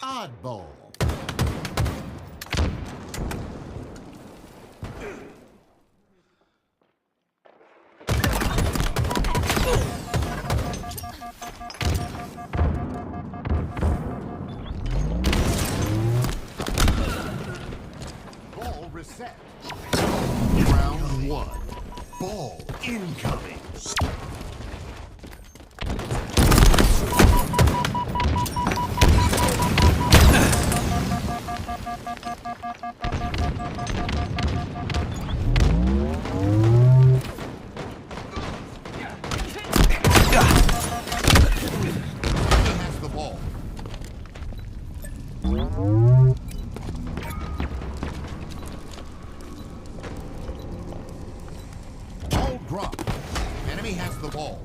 Oddball. Ball reset. Round one. Ball incoming. Enemy has the ball.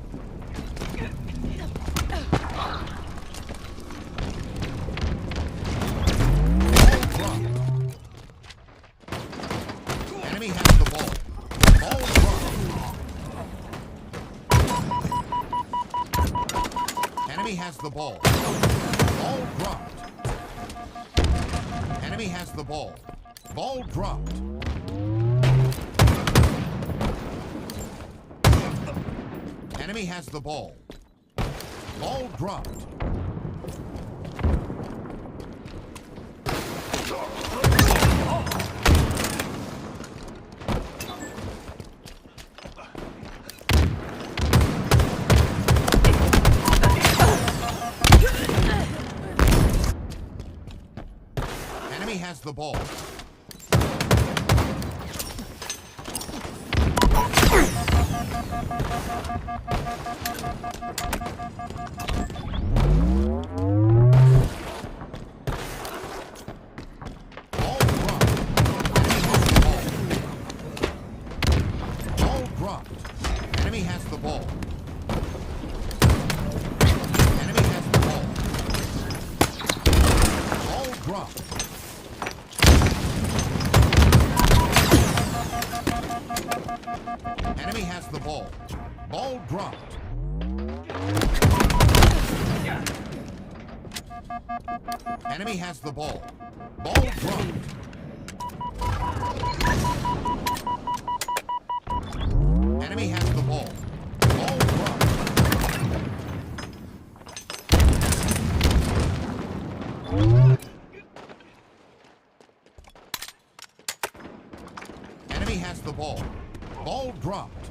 Enemy has the ball. Ball dropped. Enemy has the ball. Ball dropped. Enemy has the ball. Ball dropped. Enemy has the ball. Ball dropped. Enemy has the ball. Enemy has the ball. Enemy has the ball. Ball dropped. Enemy has the ball. Ball dropped. Enemy has the ball. Ball dropped. Enemy has the ball. Ball dropped. Enemy has the ball. Ball dropped.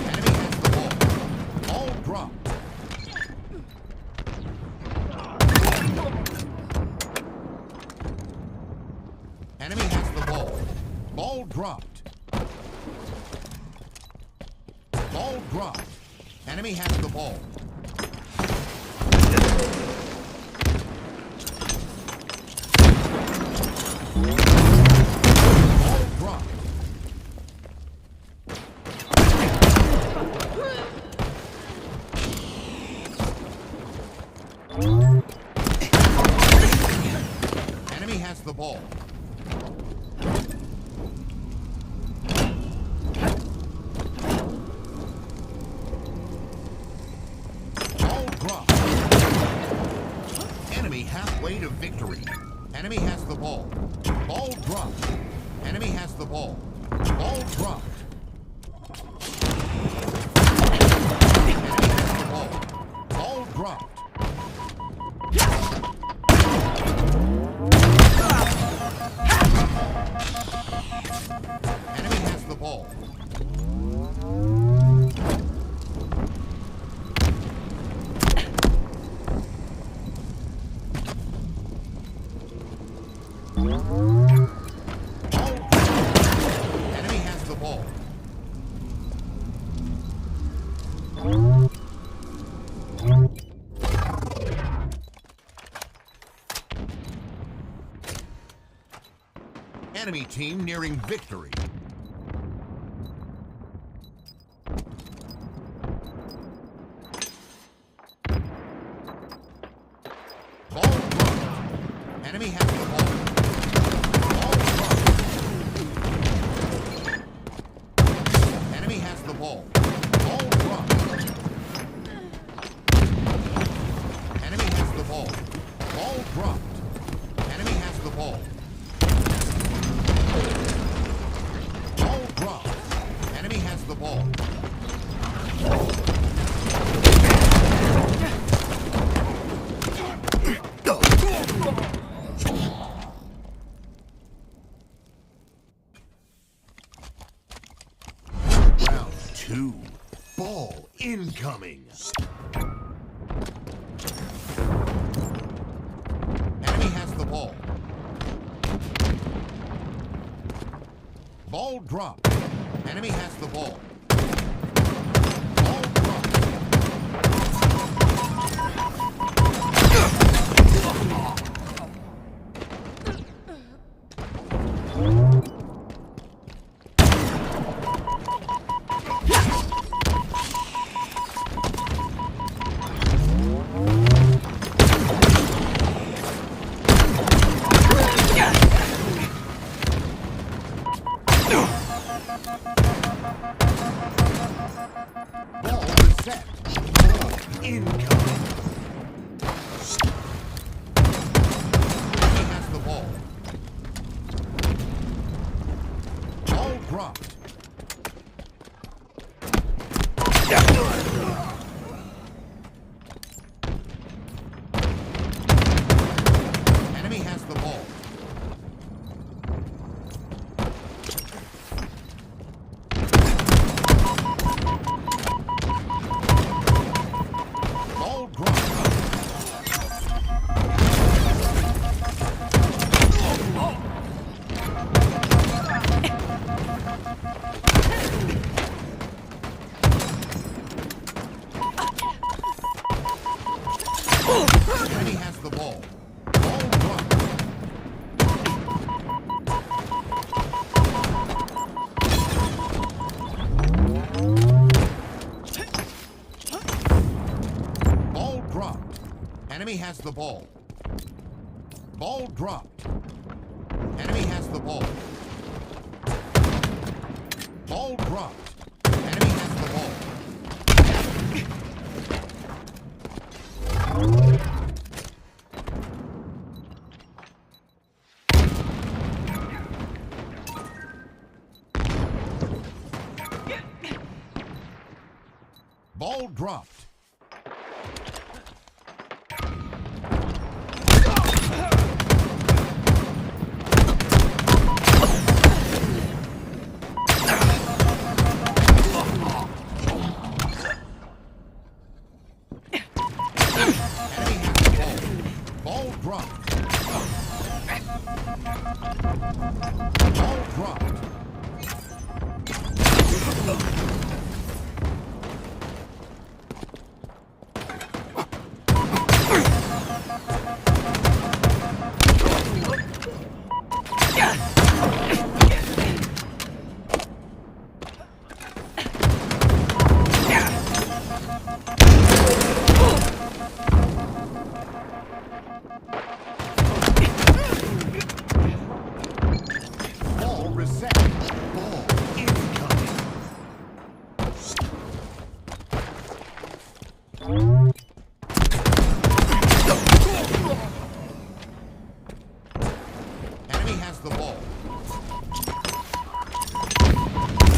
Enemy has the ball. Ball dropped. Enemy has the ball. Ball dropped. Ball dropped. Enemy has the ball. Ball dropped. Enemy has the ball. Halfway to victory. Enemy has the ball. Ball dropped. Enemy has the ball. Ball dropped. Enemy has the ball. Ball dropped. Enemy has the ball. Enemy has the ball. Enemy team nearing victory. Enemy has the ball. Ball dropped. Enemy has the ball. Ball dropped. Enemy has the ball. Ball dropped. Enemy has the ball. Ball dropped. Enemy has the ball. Round 2. Ball incoming. Enemy has the ball. Ball dropped. Enemy has the ball. Ball dropped. Ball reset. Ball incoming. Enemy has the ball. Ball dropped. Enemy has the ball. Ball dropped. Enemy has the ball. Ball dropped. Ball dropped. Enemy has the ball. Ball dropped. Enemy has the ball. Ball dropped. Enemy has the ball. Ball dropped. Enemy has the ball. Ball dropped. Ball dropped. Ball reset. Ball incoming. Enemy has the ball.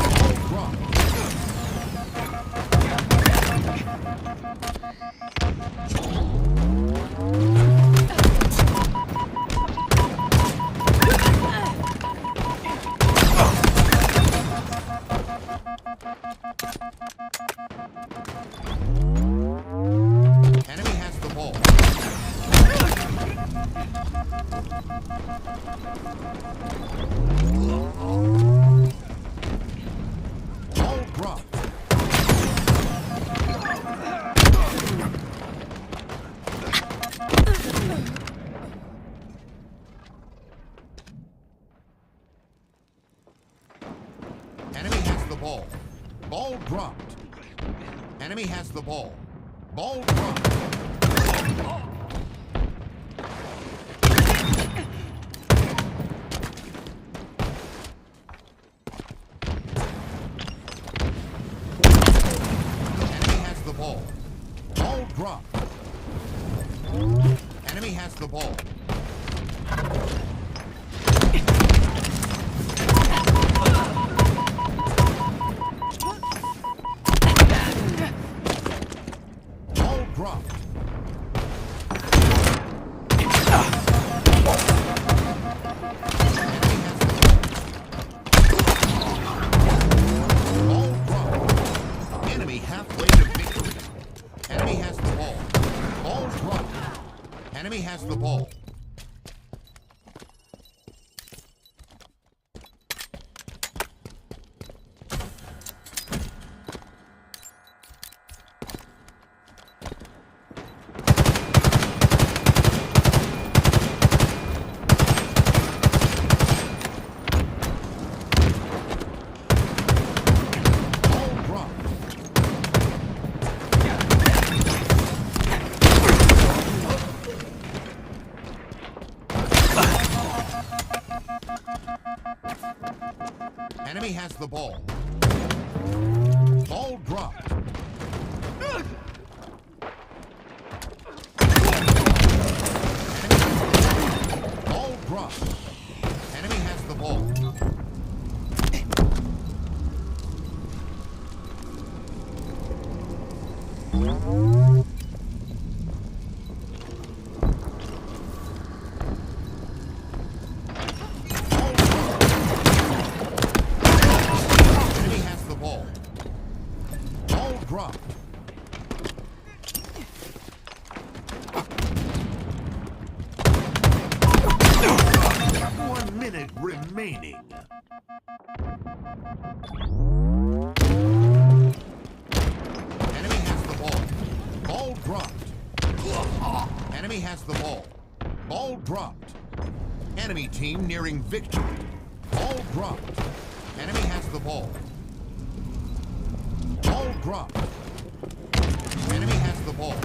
Ball dropped. Enemy has the ball. Ball dropped. Enemy has the ball. Ball dropped. Enemy has the ball. Ball dropped. dropped. Enemy has the ball. Ball dropped. Enemy halfway to victory. Enemy has the ball. Ball dropped. Enemy has the ball. Enemy has the ball. Ball dropped. Ball dropped. Enemy has the ball. Dropped. 1 minute remaining. Enemy has the ball. Ball dropped. Enemy has the ball. Ball dropped. Enemy team nearing victory. Ball dropped. Enemy has the ball. Ball dropped. Enemy has the ball.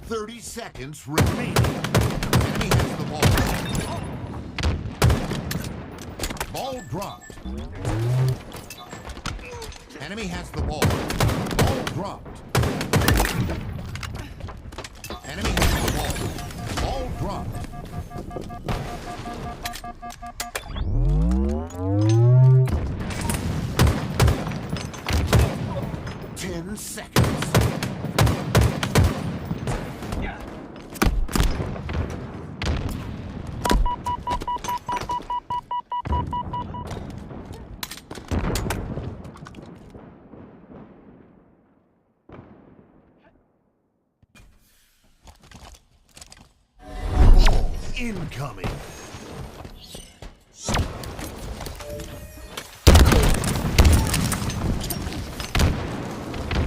30 seconds remaining. Enemy has the ball. Ball dropped. Enemy has the ball. Ball dropped. Enemy has the ball. Ball dropped. 10 seconds. Incoming.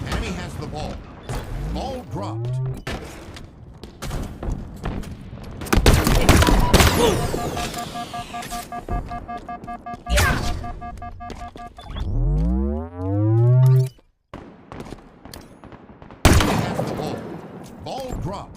Enemy has the ball. Ball dropped. Enemy has the ball. Ball dropped.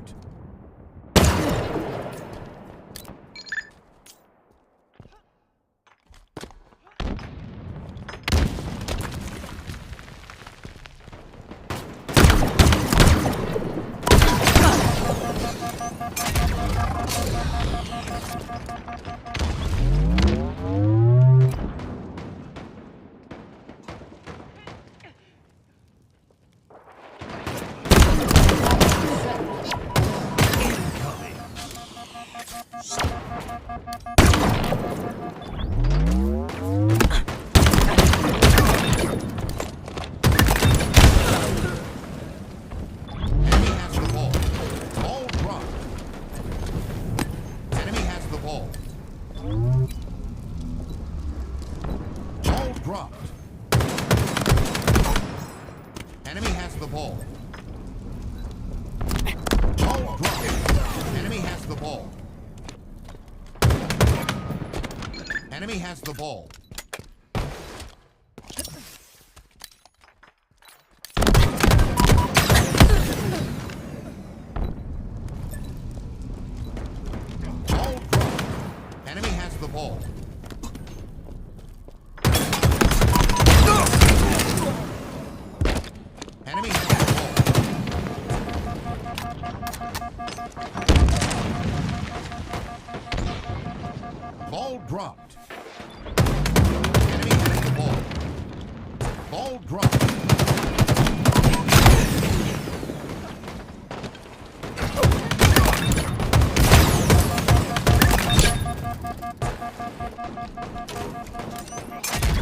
Dropped. Enemy has the ball. Ball dropped. Enemy has the ball. Enemy has the ball. the ball. Enemy has the ball. Ball dropped. Enemy has the ball. Ball dropped.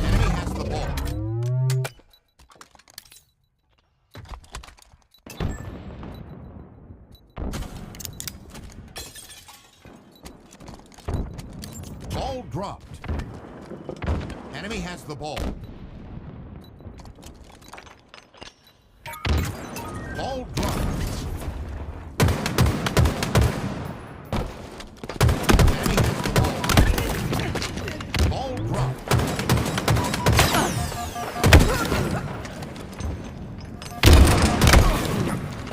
Enemy has the ball. Ball dropped. Enemy has the ball. Ball dropped. Enemy has the ball. Ball dropped.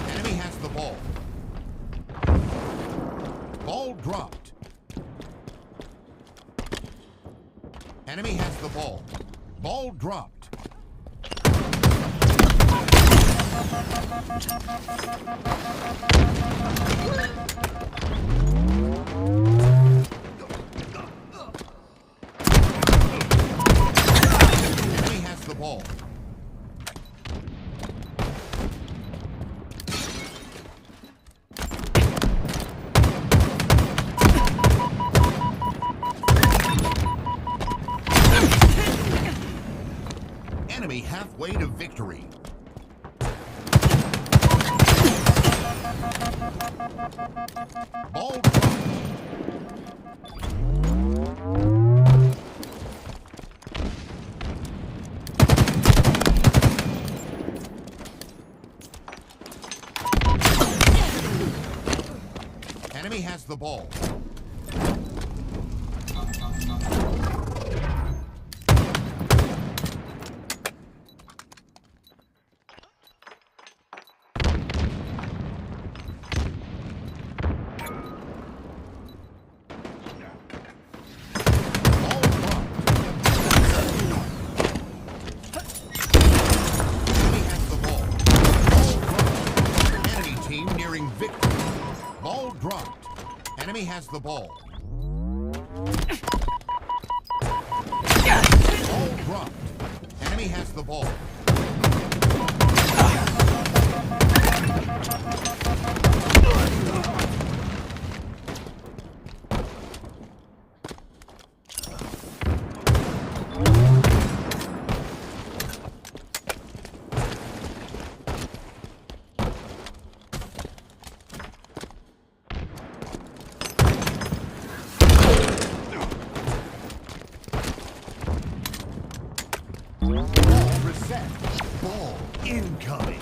Enemy has the ball. Ball dropped. Enemy has the ball. Ball dropped. Enemy has the ball. Enemy halfway to victory. Ball dropped. Enemy has the ball. Ball dropped. Enemy has the ball. Ball dropped. Enemy has the ball. Ball reset. Ball incoming.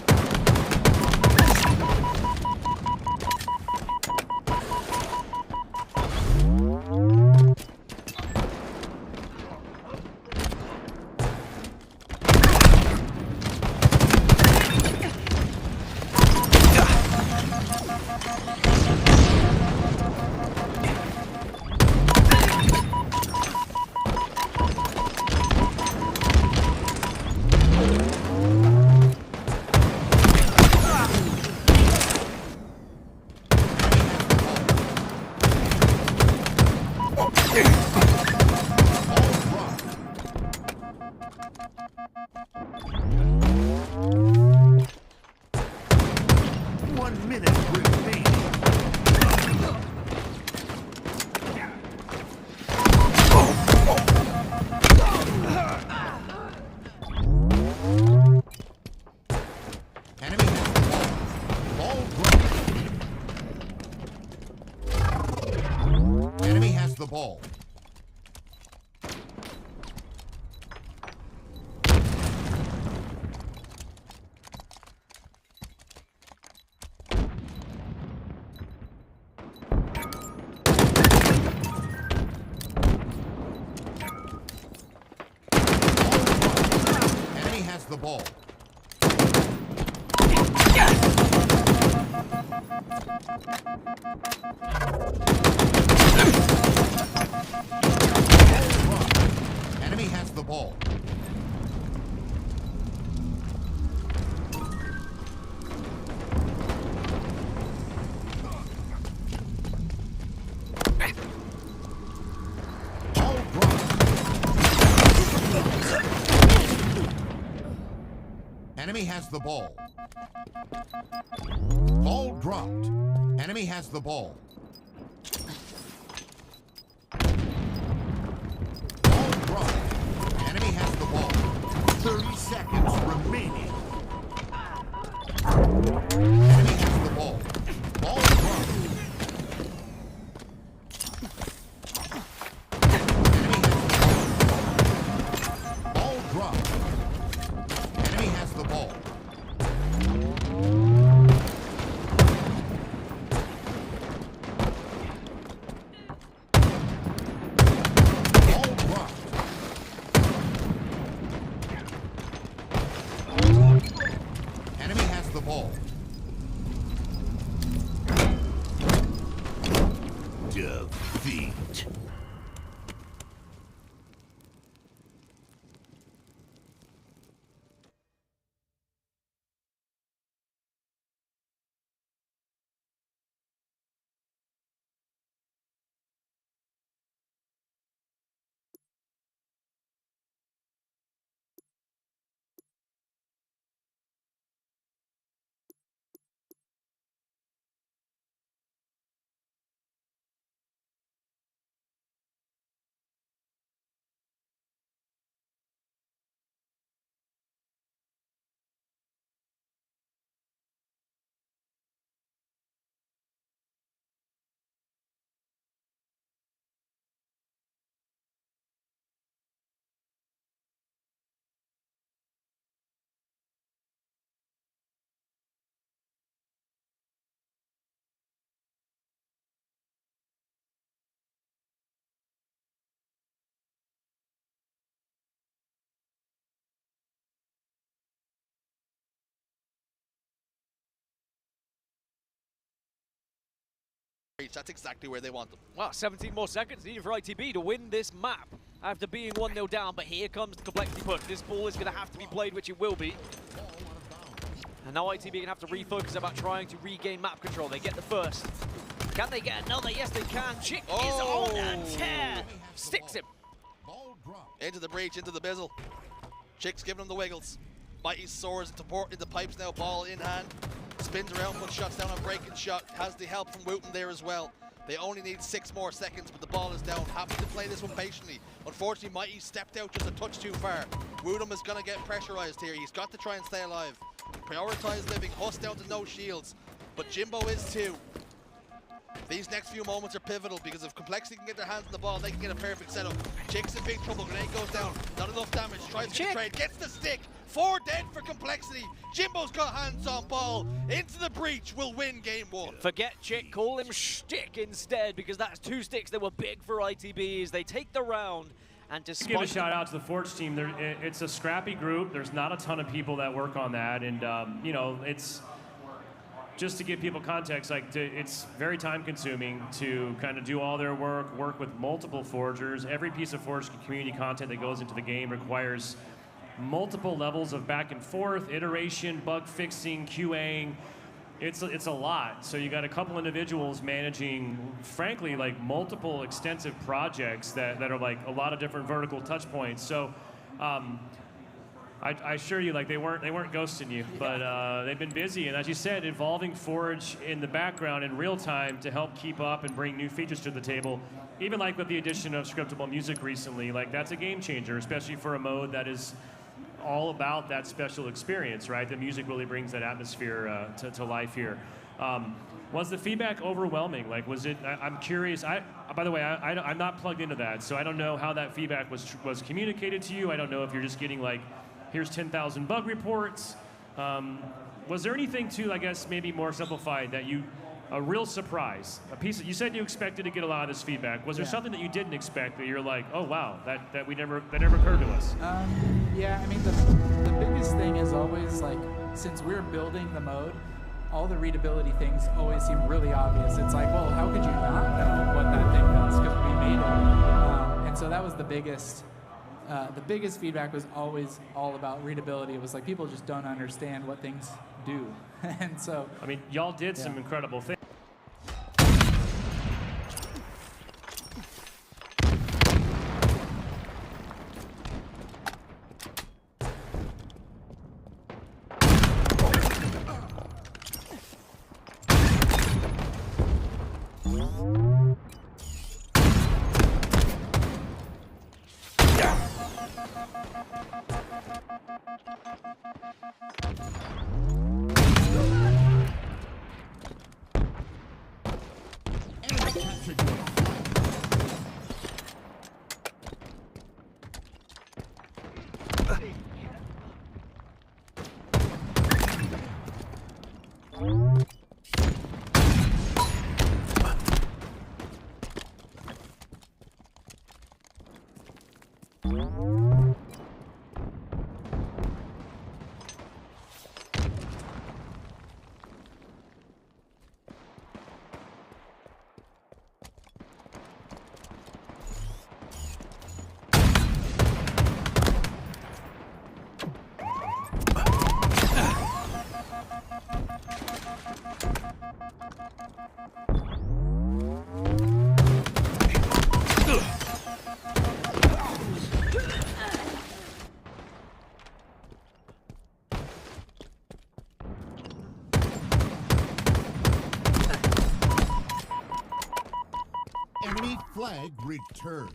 The ball. Enemy has the ball. Enemy has the ball. Ball dropped. Enemy has the ball. Ball dropped. Enemy has the ball. 30 seconds remaining. Enemy has the ball. Ball dropped. Enemy has the ball. Ball dropped. Enemy has the ball. Defeat. That's exactly where they want them. Well, 17 more seconds needed for ITB to win this map after being 1-0 down, but here comes the complexity push. This ball is going to have to be played, which it will be. And now ITB going to have to refocus about trying to regain map control. They get the first. Can they get another? Yes, they can. Chick is on a tear. Sticks him. Into the breach, into the bizzle. Chick's giving him the wiggles. Mighty soars into pipes now, ball in hand. Spins around, puts shots down on breaking shot. Has the help from Wooten there as well. They only need 6 more seconds, but the ball is down. Happy to play this one patiently. Unfortunately, Mighty stepped out just a touch too far. Wooten is going to get pressurized here. He's got to try and stay alive. Prioritize living. Huss down to no shields. But Jimbo is too. These next few moments are pivotal because if Complexity can get their hands on the ball, they can get a perfect setup. Chick's in big trouble. Grenade goes down. Not enough damage. Tries to get the trade. Gets the stick. 4 dead for Complexity. Jimbo's got hands on ball. Into the breach. Will win game 1. Forget Chick. Call him Shtick instead, because that's 2 sticks that were big for ITB as they take the round. And despite give a shout out to the Forge team. It's a scrappy group. There's not a ton of people that work on that, and you know, it's just to give people context. Like, it's very time-consuming to kind of do all their work with multiple forgers. Every piece of Forge community content that goes into the game requires multiple levels of back and forth, iteration, bug fixing, QAing. It's a lot. So you got a couple individuals managing, frankly, like multiple extensive projects that are like a lot of different vertical touch points. So I assure you, like, they weren't ghosting you, but they've been busy, and as you said, evolving Forge in the background in real time to help keep up and bring new features to the table. Even like with the addition of scriptable music recently, like that's a game changer, especially for a mode that is all about that special experience, right? The music really brings that atmosphere to life here. Was the feedback overwhelming? Like, was it? I'm curious. By the way, I'm not plugged into that, so I don't know how that feedback was communicated to you. I don't know if you're just getting like, here's 10,000 bug reports. Was there anything to, I guess, maybe more simplified that a real surprise, a piece that you said you expected to get a lot of this feedback. Was there something that you didn't expect that you're like, oh wow, that never occurred to us? Yeah, I mean the biggest thing is always like, since we're building the mode, all the readability things always seem really obvious. It's like, well, how could you not know what that thing does because we made it? And so that was the biggest. The biggest feedback was always all about readability. It was like people just don't understand what things do. And so, I mean, y'all did some incredible things. Enemy flag returned.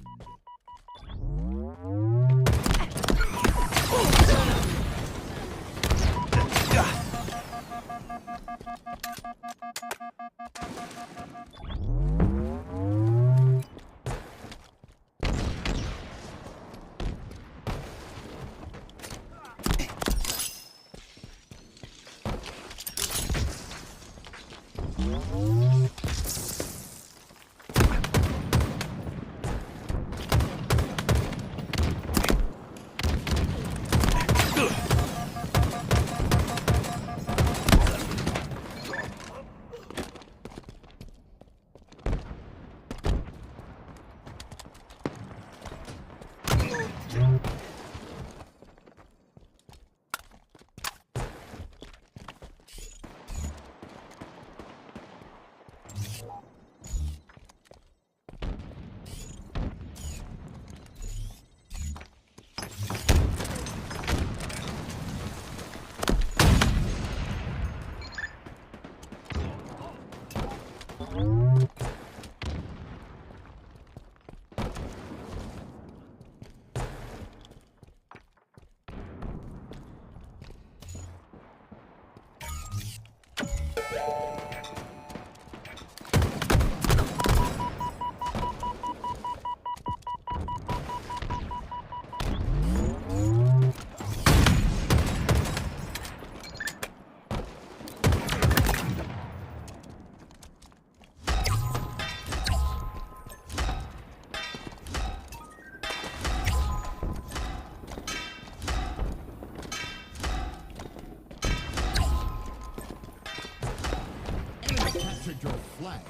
Captured your flag.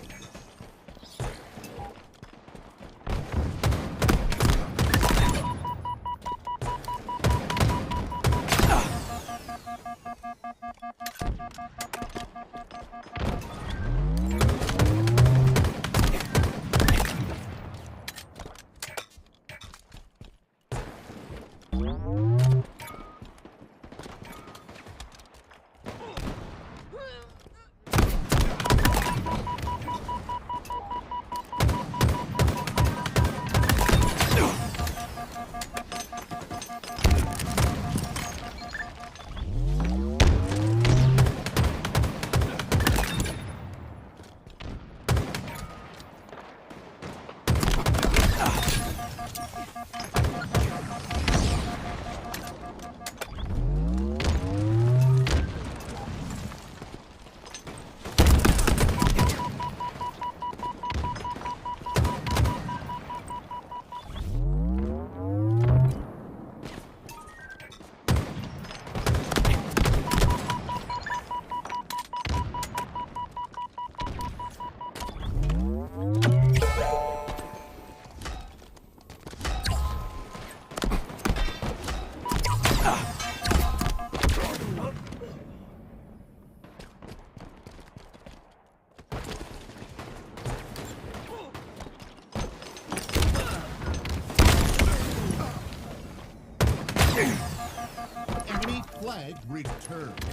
Enemy flag returned.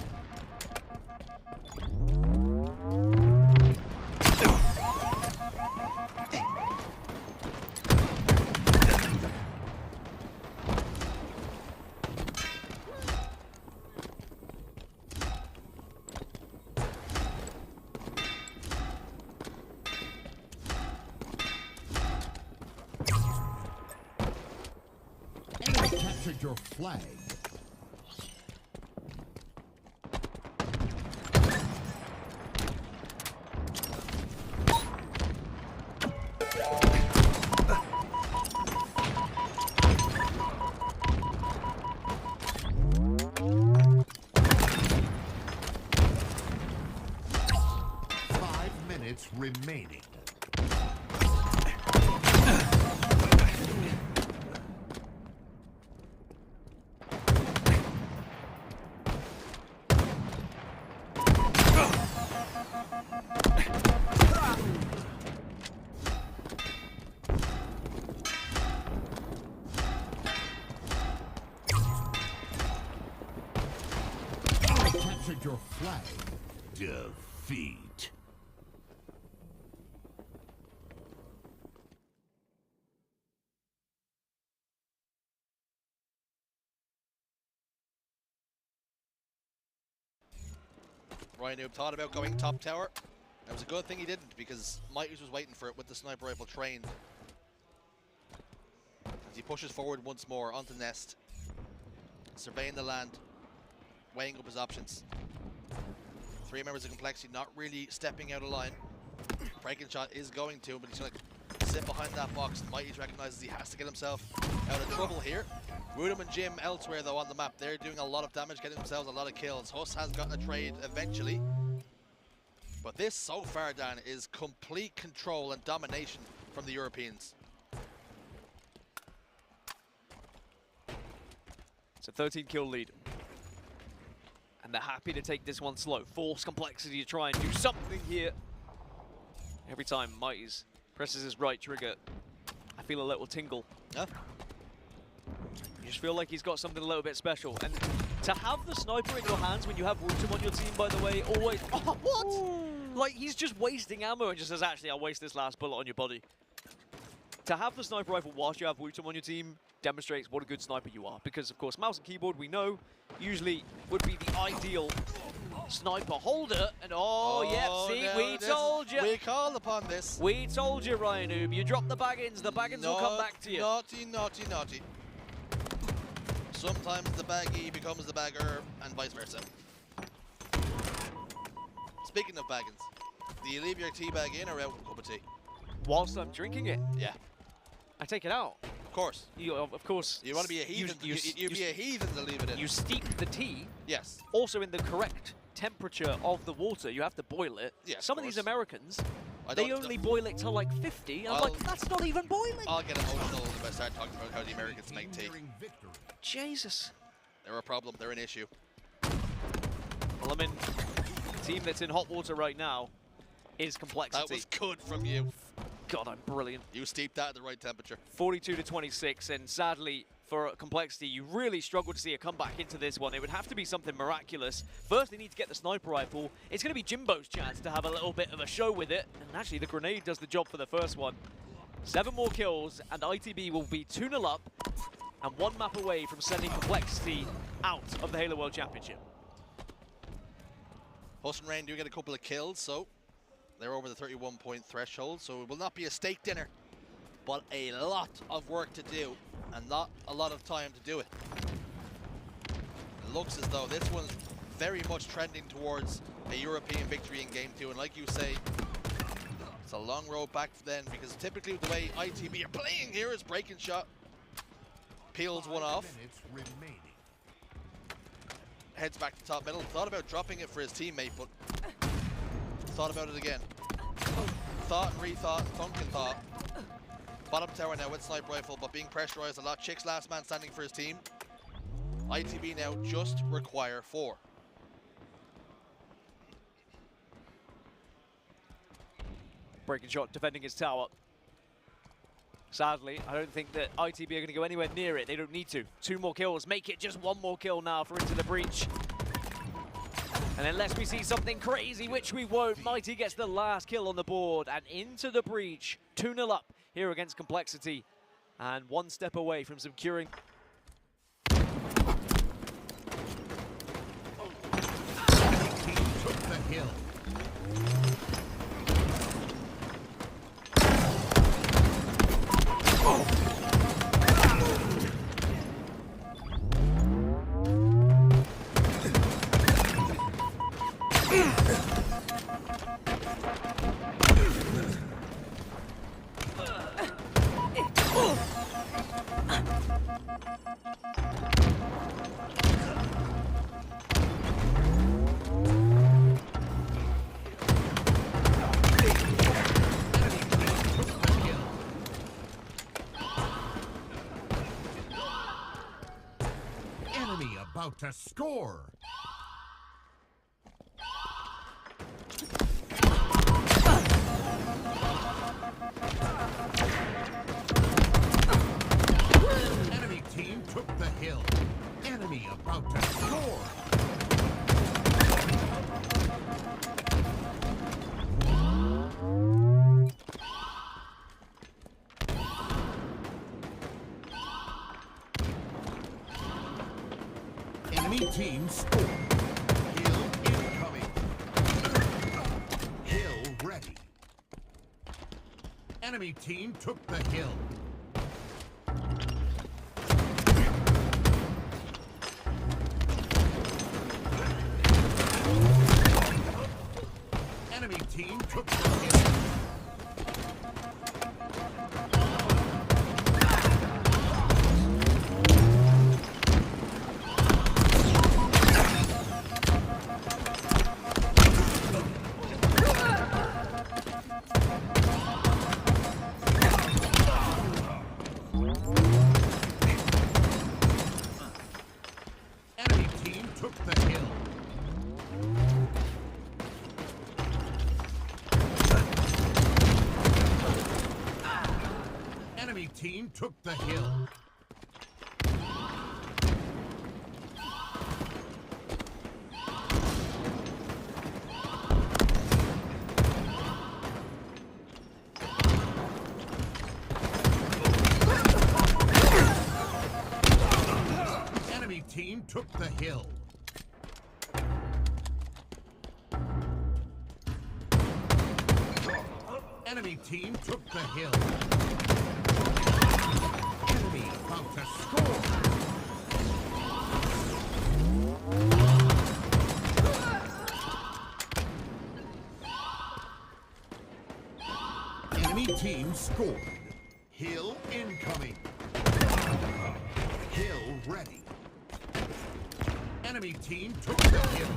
Enemy captured your flag. Remaining. Captured your flag. Defeat. Ryan Noob thought about going top tower. It was a good thing he didn't, because Mighty's was waiting for it with the sniper rifle trained. As he pushes forward once more onto Nest, surveying the land, weighing up his options. 3 members of Complexity not really stepping out of line. Breaking shot is going to, but he's going to sit behind that box. Mighty's recognizes he has to get himself out of trouble here. Woodham and Jim elsewhere though on the map. They're doing a lot of damage, getting themselves a lot of kills. Huss has gotten a trade eventually. But this so far, Dan, is complete control and domination from the Europeans. It's a 13 kill lead. And they're happy to take this one slow. Force Complexity to try and do something here. Every time Mighty's presses his right trigger, I feel a little tingle. Yeah. You just feel like he's got something a little bit special. And to have the sniper in your hands when you have Woodham on your team, by the way, always... Oh, what? Ooh. Like, he's just wasting ammo and just says, actually, I'll waste this last bullet on your body. To have the sniper rifle whilst you have Woodham on your team demonstrates what a good sniper you are. Because, of course, mouse and keyboard, we know, usually would be the ideal sniper holder. And, yeah, see, no, we told you. We called upon this. We told you, Ryan Noob. You drop the baggins will come back to you. Naughty, naughty, naughty. Sometimes the baggy becomes the bagger, and vice versa. Speaking of baggins, do you leave your tea bag in or out with a cup of tea? Whilst I'm drinking it? Yeah. I take it out. Of course. Of course. You want to be a heathen. You'd be a heathen to leave it in. You steep the tea. Yes. Also in the correct temperature of the water. You have to boil it. Yes, Some of these Americans, they only know. boil it till like 50. I'm like, that's not even boiling. I'll get emotional if I start talking about how the Americans make tea. Jesus. They're a problem. They're an issue. Well, I mean, the team that's in hot water right now is Complexity. That was good from you. God, I'm brilliant. You steeped that at the right temperature. 42 to 26, and sadly for Complexity, you really struggle to see a comeback into this one. It would have to be something miraculous. First, they need to get the sniper rifle. It's going to be Jimbo's chance to have a little bit of a show with it, and actually the grenade does the job for the first one. 7 more kills, and ITB will be 2-0 up, and 1 map away from sending Complexity out of the Halo World Championship. Huss and Rain do get a couple of kills, so they're over the 31-point threshold, so it will not be a steak dinner, but a lot of work to do, and not a lot of time to do it. It looks as though this one's very much trending towards a European victory in Game 2, and like you say, it's a long road back then, because typically the way ITB are playing here is breaking shot, peels one off, heads back to top middle, thought about dropping it for his teammate, but thought about it again. Thought and rethought, thunk and thought. Bottom tower now with sniper rifle, but being pressurized a lot. Chick's last man standing for his team. ITB now just require 4. Breaking shot, defending his tower. Sadly, I don't think that ITB are going to go anywhere near it. They don't need to. 2 more kills. Make it just 1 more kill now for Into the Breach. And unless we see something crazy, which we won't, Mighty gets the last kill on the board. And Into the Breach, 2-0 up here against Complexity. And 1 step away from securing... Took the hill. Enemy about to score. Enemy team took the hill. Enemy about to score. Enemy team score. Hill incoming. Enemy team took the hill. Enemy team took the hill. Enemy team took the hill. Enemy team took the hill. Enemy team took the hill. Enemy team took the hill. Enemy about to score. Enemy team scored. Hill incoming. Hill ready. Enemy team took the hill.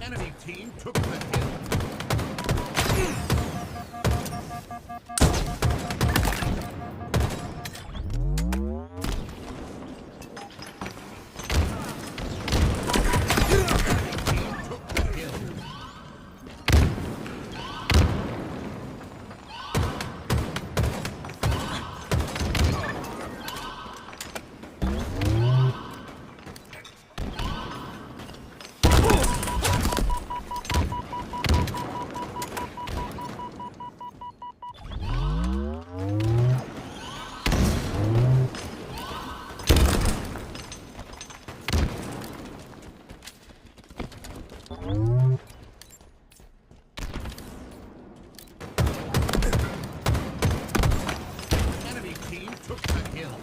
Enemy team took the hill. Enemy team took the hill.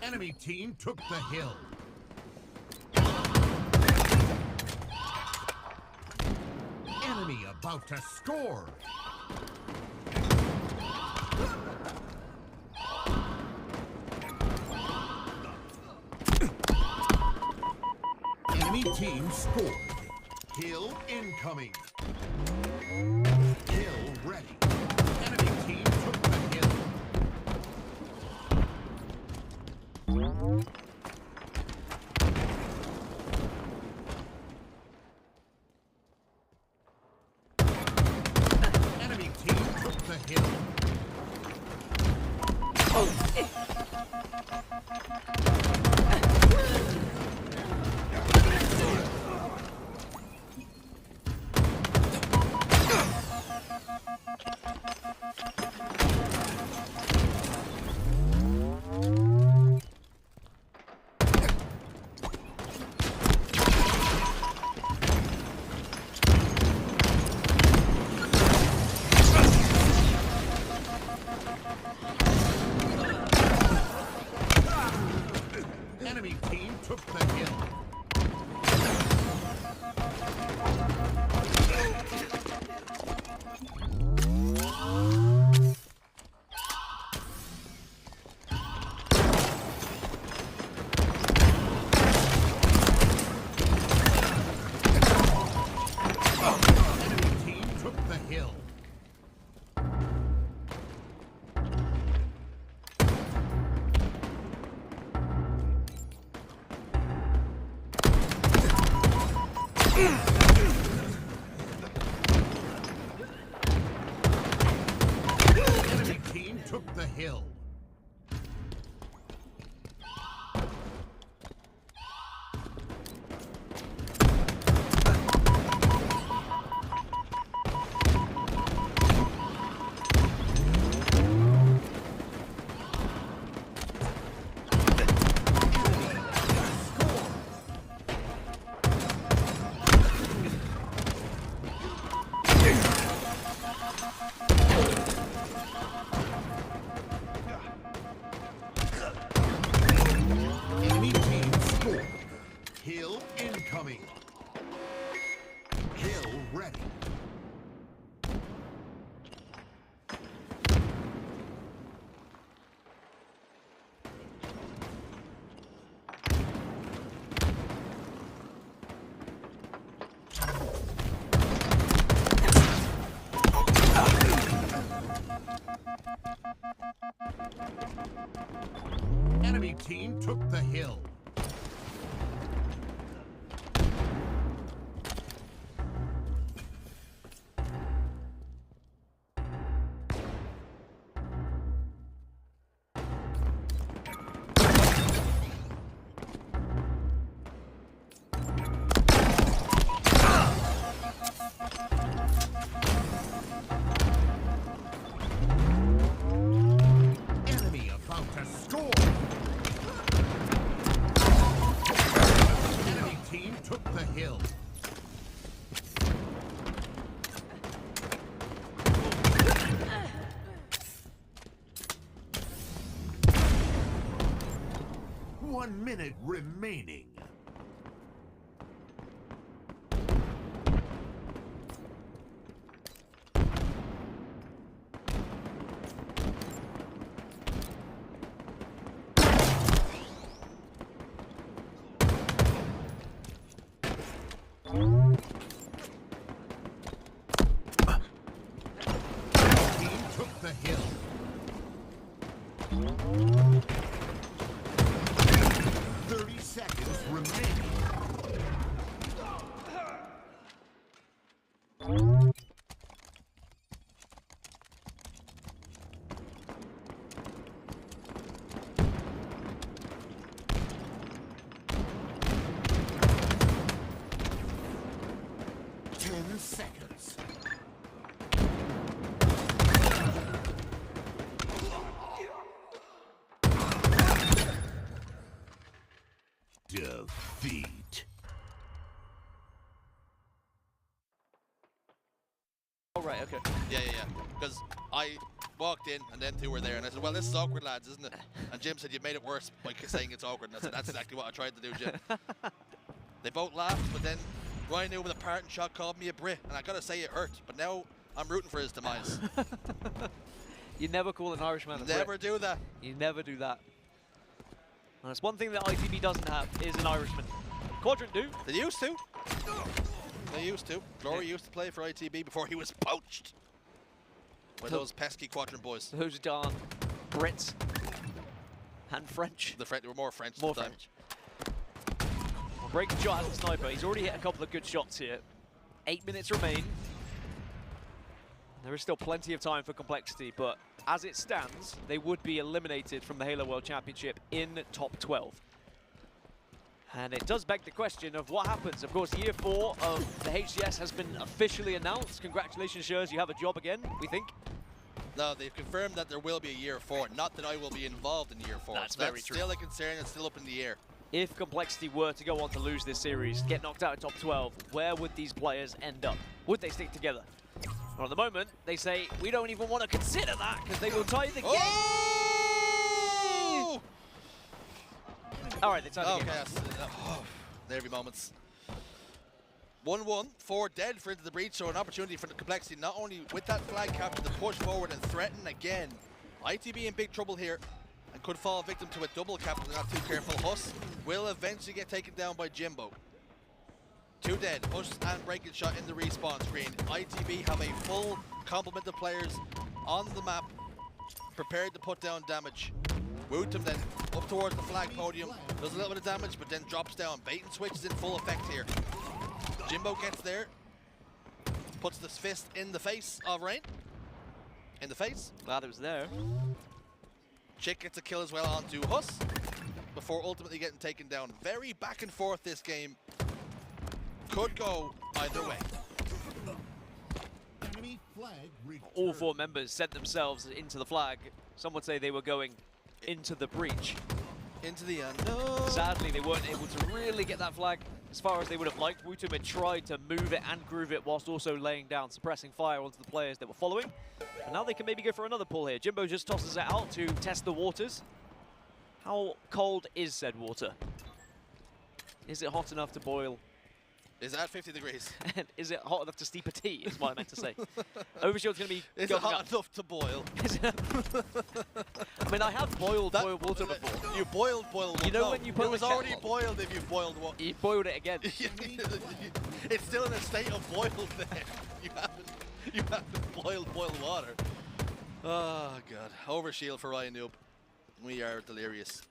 Enemy team took the hill. Enemy about to score. Enemy team scored. Hill incoming. Hill ready. Enemy team took the hill. Enemy team took the hill. hill. Enemy team took the hill. Enemy team scored. Hill incoming. Hill ready. Enemy team took the hill. Enemy about to score. Enemy team took the hill. One minute remaining. Team took the hill. 30 seconds remaining. Seconds. Defeat. Oh, right, okay. Yeah. Because I walked in and then two were there, and I said, well, this is awkward, lads, isn't it? And Jim said, you made it worse by saying it's awkward. And I said, that's exactly what I tried to do, Jim. They both laughed, but then Ryan knew with a parting shot called me a Brit, and I gotta say it hurt. But now I'm rooting for his demise. You never call an Irishman a Brit. Never do that. You never do that. And that's one thing that ITB doesn't have is an Irishman. Quadrant do. They used to. They used to. Glory used to play for ITB before he was poached by those pesky Quadrant boys. Those darn Brits and French. They were more French More at the time. French. Well, breaking shot as a sniper. He's already hit a couple of good shots here. 8 minutes remain. There is still plenty of time for Complexity, but as it stands, they would be eliminated from the Halo World Championship in top 12. And it does beg the question of what happens. Of course, year 4 of the HCS has been officially announced. Congratulations, Shurs, you have a job again, we think. No, they've confirmed that there will be a year 4, not that I will be involved in year 4. That's so very true. Still a concern, it's still up in the air. If Complexity were to go on to lose this series, get knocked out in top 12, where would these players end up? Would they stick together? Well, at the moment, they say, we don't even want to consider that because they will tie the game. Oh! All right, they tie the game. Okay, nervy moments. 1-1, 4 dead for Into the Breach, so an opportunity for the Complexity not only with that flag capture to push forward and threaten again. ITB in big trouble here and could fall victim to a double cap if they're not too careful. Huss will eventually get taken down by Jimbo. 2 dead. Push and breaking shot in the respawn screen. ITB have a full complement of players on the map, prepared to put down damage. Wootum then up towards the flag podium, does a little bit of damage, but then drops down. Bait and switch is in full effect here. Jimbo gets there, puts this fist in the face of Rain. In the face. Glad it was there. Chick gets a kill as well onto Huss, before ultimately getting taken down. Very back and forth this game. Could go either way. Enemy flag returned. All 4 members sent themselves into the flag. Some would say they were going into the breach. Into the unknown. Sadly, they weren't able to really get that flag as far as they would have liked. Wootum had tried to move it and groove it whilst also laying down suppressing fire onto the players that were following. And now they can maybe go for another pull here. Jimbo just tosses it out to test the waters. How cold is said water? Is it hot enough to boil? Is that 50 degrees? And is it hot enough to steep a tea, is what I meant to say. Overshield's going to be Is it going hot up. enough to boil? I mean, I have boiled water before. You boiled water. You know when you put it was the already kettle boiled if you boiled water. You boiled it again. It's still in a state of boiled there. You haven't boiled water. Oh god. Overshield for Ryan Noob. We are delirious.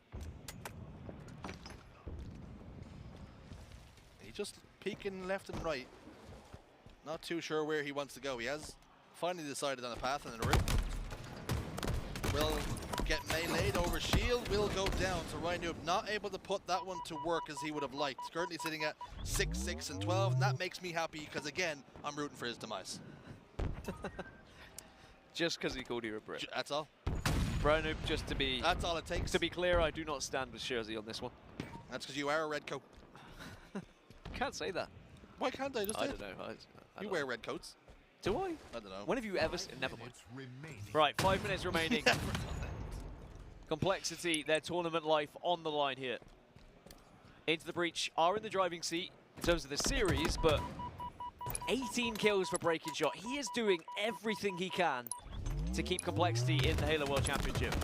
He just peeking left and right. Not too sure where he wants to go. He has finally decided on a path and a route. Will get meleeed over shield, will go down to Ryan Noob. Not able to put that one to work as he would have liked. Currently sitting at 6, 6, and 12, and that makes me happy because again, I'm rooting for his demise. Just because he called you a Brit. That's all. Brian Noob, just to be... That's all it takes. To be clear, I do not stand with Jersey on this one. That's because you are a red coat. Can't say that. Why can't I? Just I did. don't know. I You don't wear know. red coats. Do I? I don't know. When have you ever... Never mind. Right, 5 minutes remaining. Complexity, their tournament life on the line here. Into the Breach are in the driving seat in terms of the series, but 18 kills for Breaking Shot. He is doing everything he can to keep Complexity in the Halo World Championship.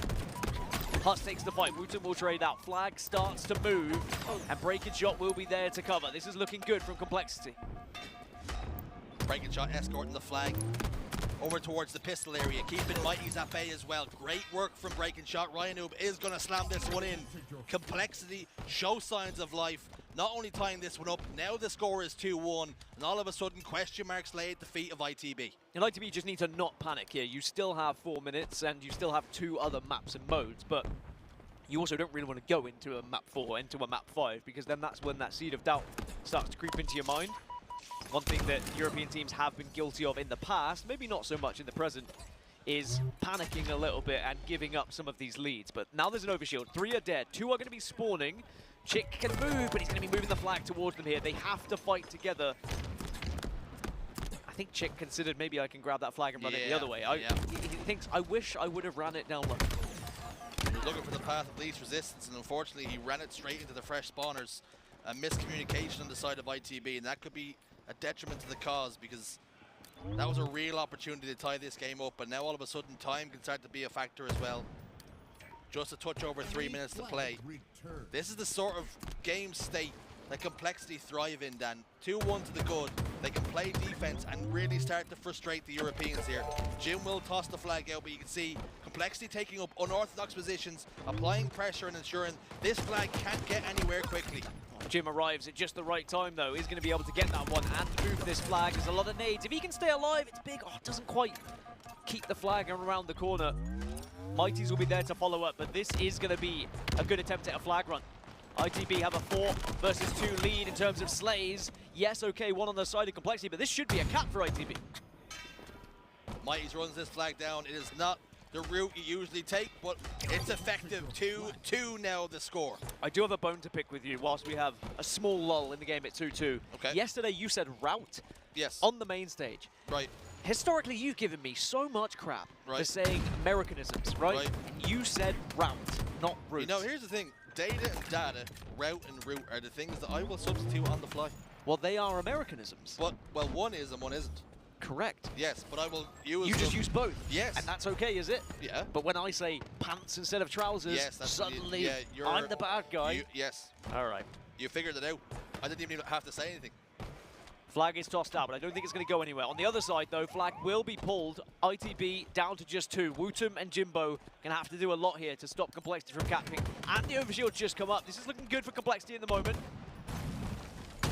Huss takes the fight. Wootum will trade out. Flag starts to move, and Breaking Shot will be there to cover. This is looking good from Complexity. Breaking Shot escorting the flag over towards the pistol area, keeping Mighty's at bay as well. Great work from Breaking Shot. Ryan Noob is going to slam this one in. Complexity show signs of life, not only tying this one up, now the score is 2-1, and all of a sudden question marks lay at the feet of ITB. And ITB just need to not panic here. You still have 4 minutes, and you still have 2 other maps and modes, but you also don't really want to go into a map 4, into a map 5, because then that's when that seed of doubt starts to creep into your mind. One thing that European teams have been guilty of in the past, maybe not so much in the present, is panicking a little bit and giving up some of these leads. But now there's an overshield. 3 are dead. 2 are going to be spawning. Chick can move, but he's going to be moving the flag towards them here. They have to fight together. I think Chick considered maybe I can grab that flag and run it the other way. He thinks, I wish I would have ran it down low. He was looking for the path of least resistance, and unfortunately he ran it straight into the fresh spawners. A miscommunication on the side of ITB, and that could be a detriment to the cause, because that was a real opportunity to tie this game up, but now all of a sudden time can start to be a factor as well. Just a touch over 3 minutes to play. This is the sort of game state that Complexity thrive in, Dan. 2-1 to the good. They can play defense and really start to frustrate the Europeans here. Jim will toss the flag out, but you can see Complexity taking up unorthodox positions, applying pressure and ensuring this flag can't get anywhere quickly. Jim arrives at just the right time, though. He's going to be able to get that one and move this flag. There's a lot of nades. If he can stay alive, it's big. Oh, it doesn't quite keep the flag around the corner. Mighties will be there to follow up, but this is going to be a good attempt at a flag run. ITB have a 4 versus 2 lead in terms of slays. Yes, okay, 1 on the side of Complexity, but this should be a cap for ITB. Mighties runs this flag down. It is not the route you usually take, but it's effective. 2-2 now the score. I do have a bone to pick with you whilst we have a small lull in the game at 2-2. Okay. Yesterday you said route. Yes. On the main stage. Right. Historically, you've given me so much crap for Right. saying Americanisms, right? And you said route, not route. You know, here's the thing. Data and data, route and route are the things that I will substitute on the fly. Well, they are Americanisms. But, well, one is and one isn't. Correct. Yes, but I will use You just them. use both. Yes. And that's okay, is it? Yeah. But when I say pants instead of trousers, Yes, that's suddenly yeah, you're, I'm the bad guy. Yes. All right. You figured it out. I didn't even have to say anything. Flag is tossed out, but I don't think it's going to go anywhere. On the other side, though, flag will be pulled. ITB down to just 2. Wootum and Jimbo going to have to do a lot here to stop Complexity from capping. And the overshield just come up. This is looking good for Complexity in the moment.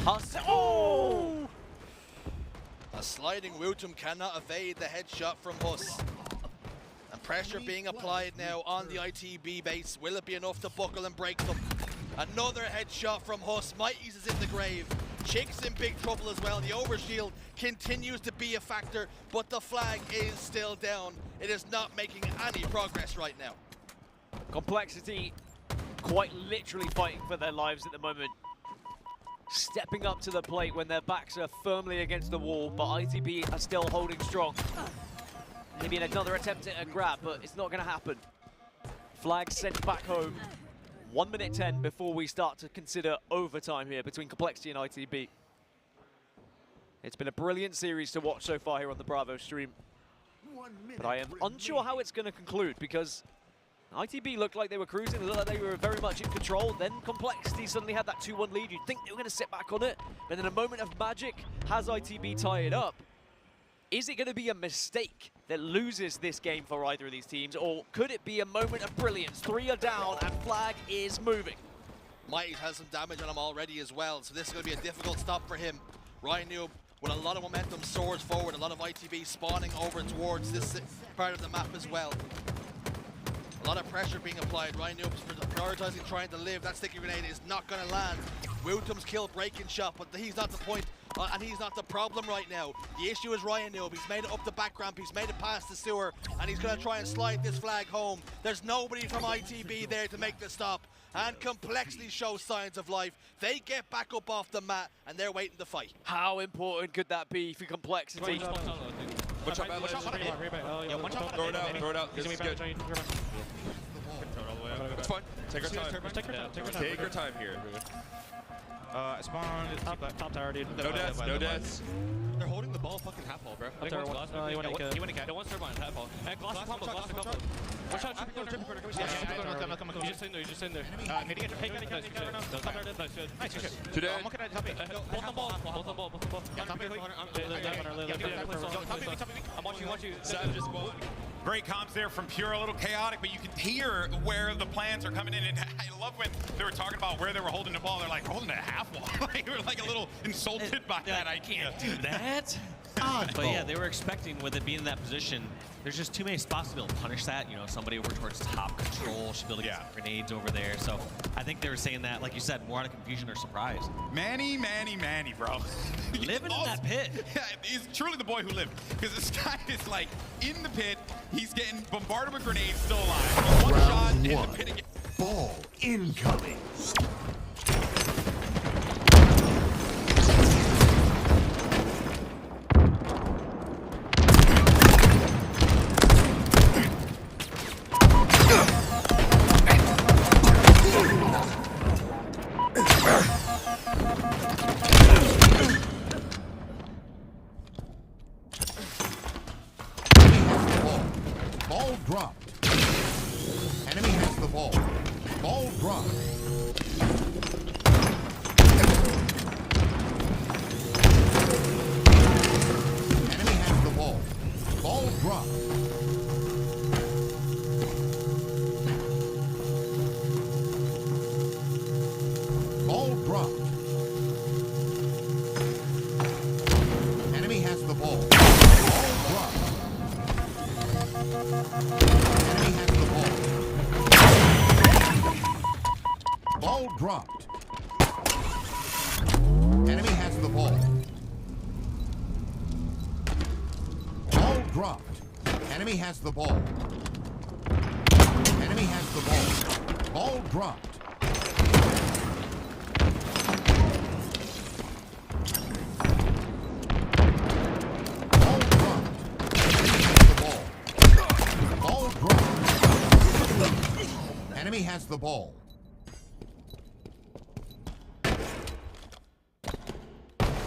Oh! A sliding Wootum cannot evade the headshot from Huss. And pressure being applied now on the ITB base. Will it be enough to buckle and break them? Another headshot from Huss. Mighties is in the grave. Chick's in big trouble as well. The overshield continues to be a factor, but the flag is still down. It is not making any progress right now. Complexity quite literally fighting for their lives at the moment. Stepping up to the plate when their backs are firmly against the wall, but ITB are still holding strong. Maybe another attempt at a grab, but it's not going to happen. Flag sent back home. 1 minute 10 before we start to consider overtime here between Complexity and ITB. It's been a brilliant series to watch so far here on the Bravo stream. But I am unsure how it's going to conclude because ITB looked like they were cruising, it looked like they were very much in control. Then Complexity suddenly had that 2-1 lead. You'd think they were going to sit back on it. But in a moment of magic, has ITB tie it up? Is it going to be a mistake that loses this game for either of these teams, or could it be a moment of brilliance? 3 are down and flag is moving. Mighty has some damage on him already as well, so this is going to be a difficult stop for him. Ryan Noob, with a lot of momentum, soars forward. A lot of ITB spawning over towards this part of the map as well. A lot of pressure being applied. Ryan Noob's prioritizing trying to live. That sticky grenade is not going to land. Wootum's kill breaking shot, but he's not the point. And he's not the problem right now. The issue is Ryan Noob. He's made it up the back ramp. He's made it past the sewer. And he's going to try and slide this flag home. There's nobody from ITB there to make the stop. And Complexity shows signs of life. They get back up off the mat, and they're waiting to fight. How important could that be for Complexity? Watch out, throw it out, throw it out. This is good. It's fine. Take our time. Take your time here. Spawn top tower, dude. No deaths, no deaths. They're holding the ball fucking half ball, bro. You want to get. Don't want to serve on half ball. Glass combo. One shot, trippy corner. Come on. You're just in there. Hitting it. Nice. Today. I'm looking at top eight. Both on ball. I'm watching you. Savage is ball. Great comms there from Pure, a little chaotic, but you can hear where the plans are coming in. And I love when they were talking about where they were holding the ball. They're like, holding a half wall. They were like a little insulted by that idea. Do that? But yeah, they were expecting with it being in that position, there's just too many spots to be able to punish that. You know, somebody over towards top control should be able to get some grenades over there. So I think they were saying that, like you said, more out of confusion or surprise. Manny, bro. Living in that pit. Yeah, he's truly the boy who lived. Because this guy is like in the pit. He's getting bombarded with grenades, still alive. One shot in the pit again. Ball incoming. Ball dropped. Enemy has the ball. Ball dropped. Enemy has the ball. Ball dropped. Ball dropped. Enemy has the ball. Ball dropped. Enemy has the ball. Ball dropped. Enemy has the ball. Ball dropped. Enemy has the ball. Enemy has the ball. Ball dropped. Ball dropped. Enemy has the ball.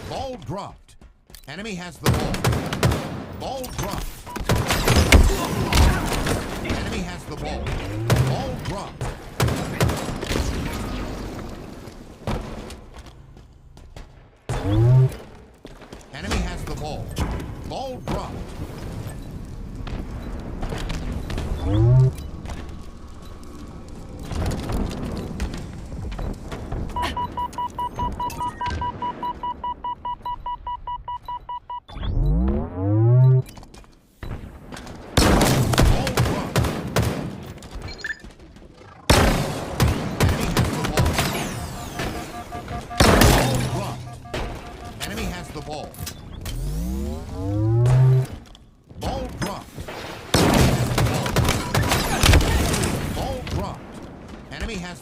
Ball dropped. Enemy has the ball. Ball dropped. Enemy has the ball. Ball dropped.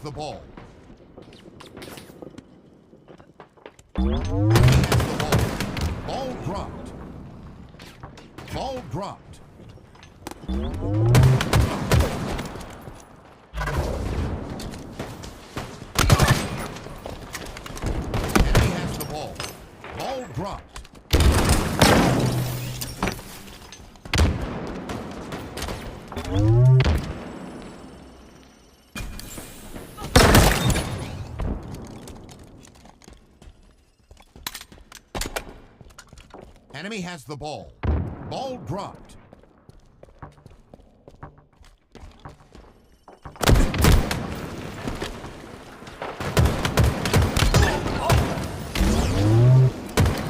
the ball. Enemy has the ball. Ball dropped. Ball dropped. Enemy has the ball. Ball dropped. Enemy has the ball. Ball dropped.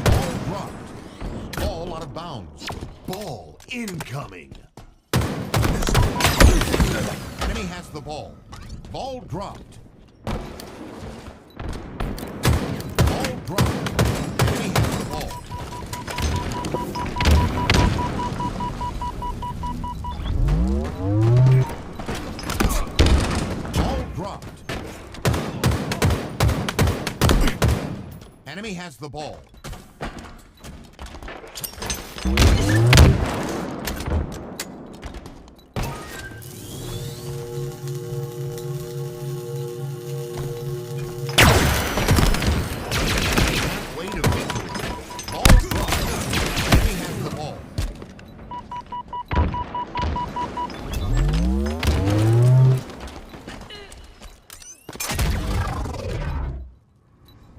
Ball dropped. Ball out of bounds. Ball incoming. Enemy has the ball. Ball dropped. Ball dropped. Enemy has the ball. Ball dropped. Enemy has the ball. Way to victory. Ball dropped. Enemy has the ball.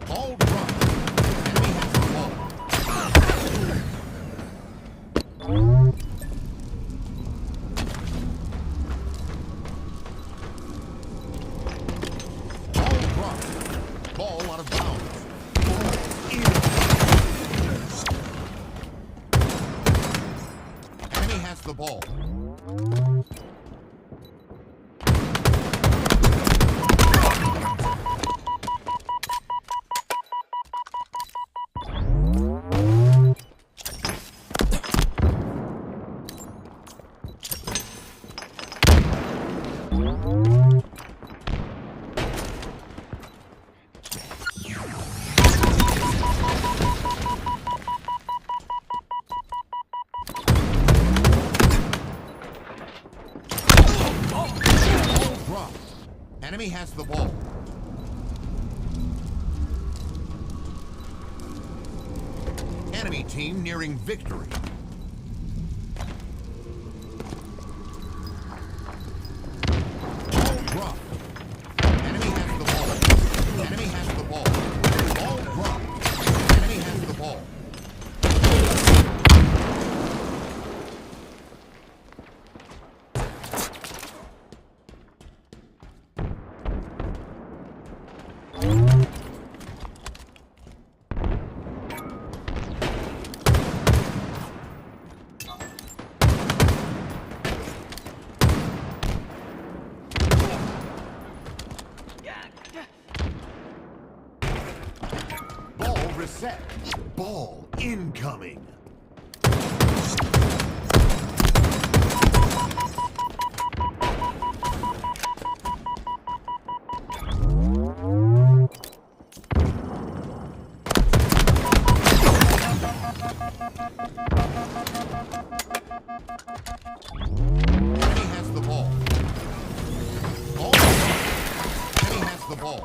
Ball dropped. Enemy has the ball. Ball dropped. Ball out of bounds. Enemy has the ball. Ball dropped. Enemy has the ball. Enemy team nearing victory. Ball dropped. Enemy has the ball. Enemy has the ball. Ball dropped. Enemy has the ball. Ball reset. Ball incoming. Enemy has the ball. Ball dropped. Enemy has the ball.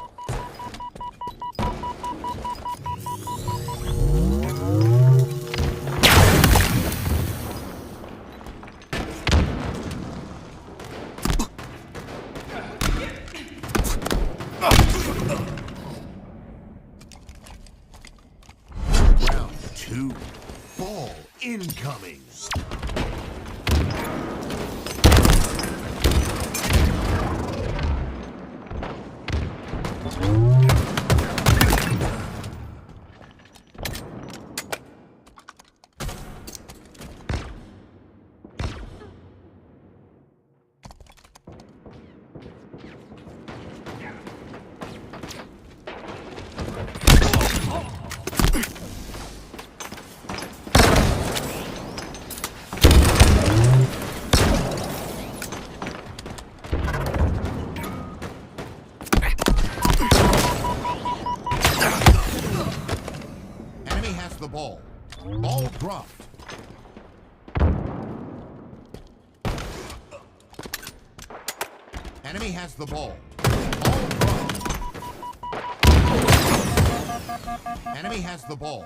dropped. Enemy has the ball. Ball dropped. Enemy has the ball.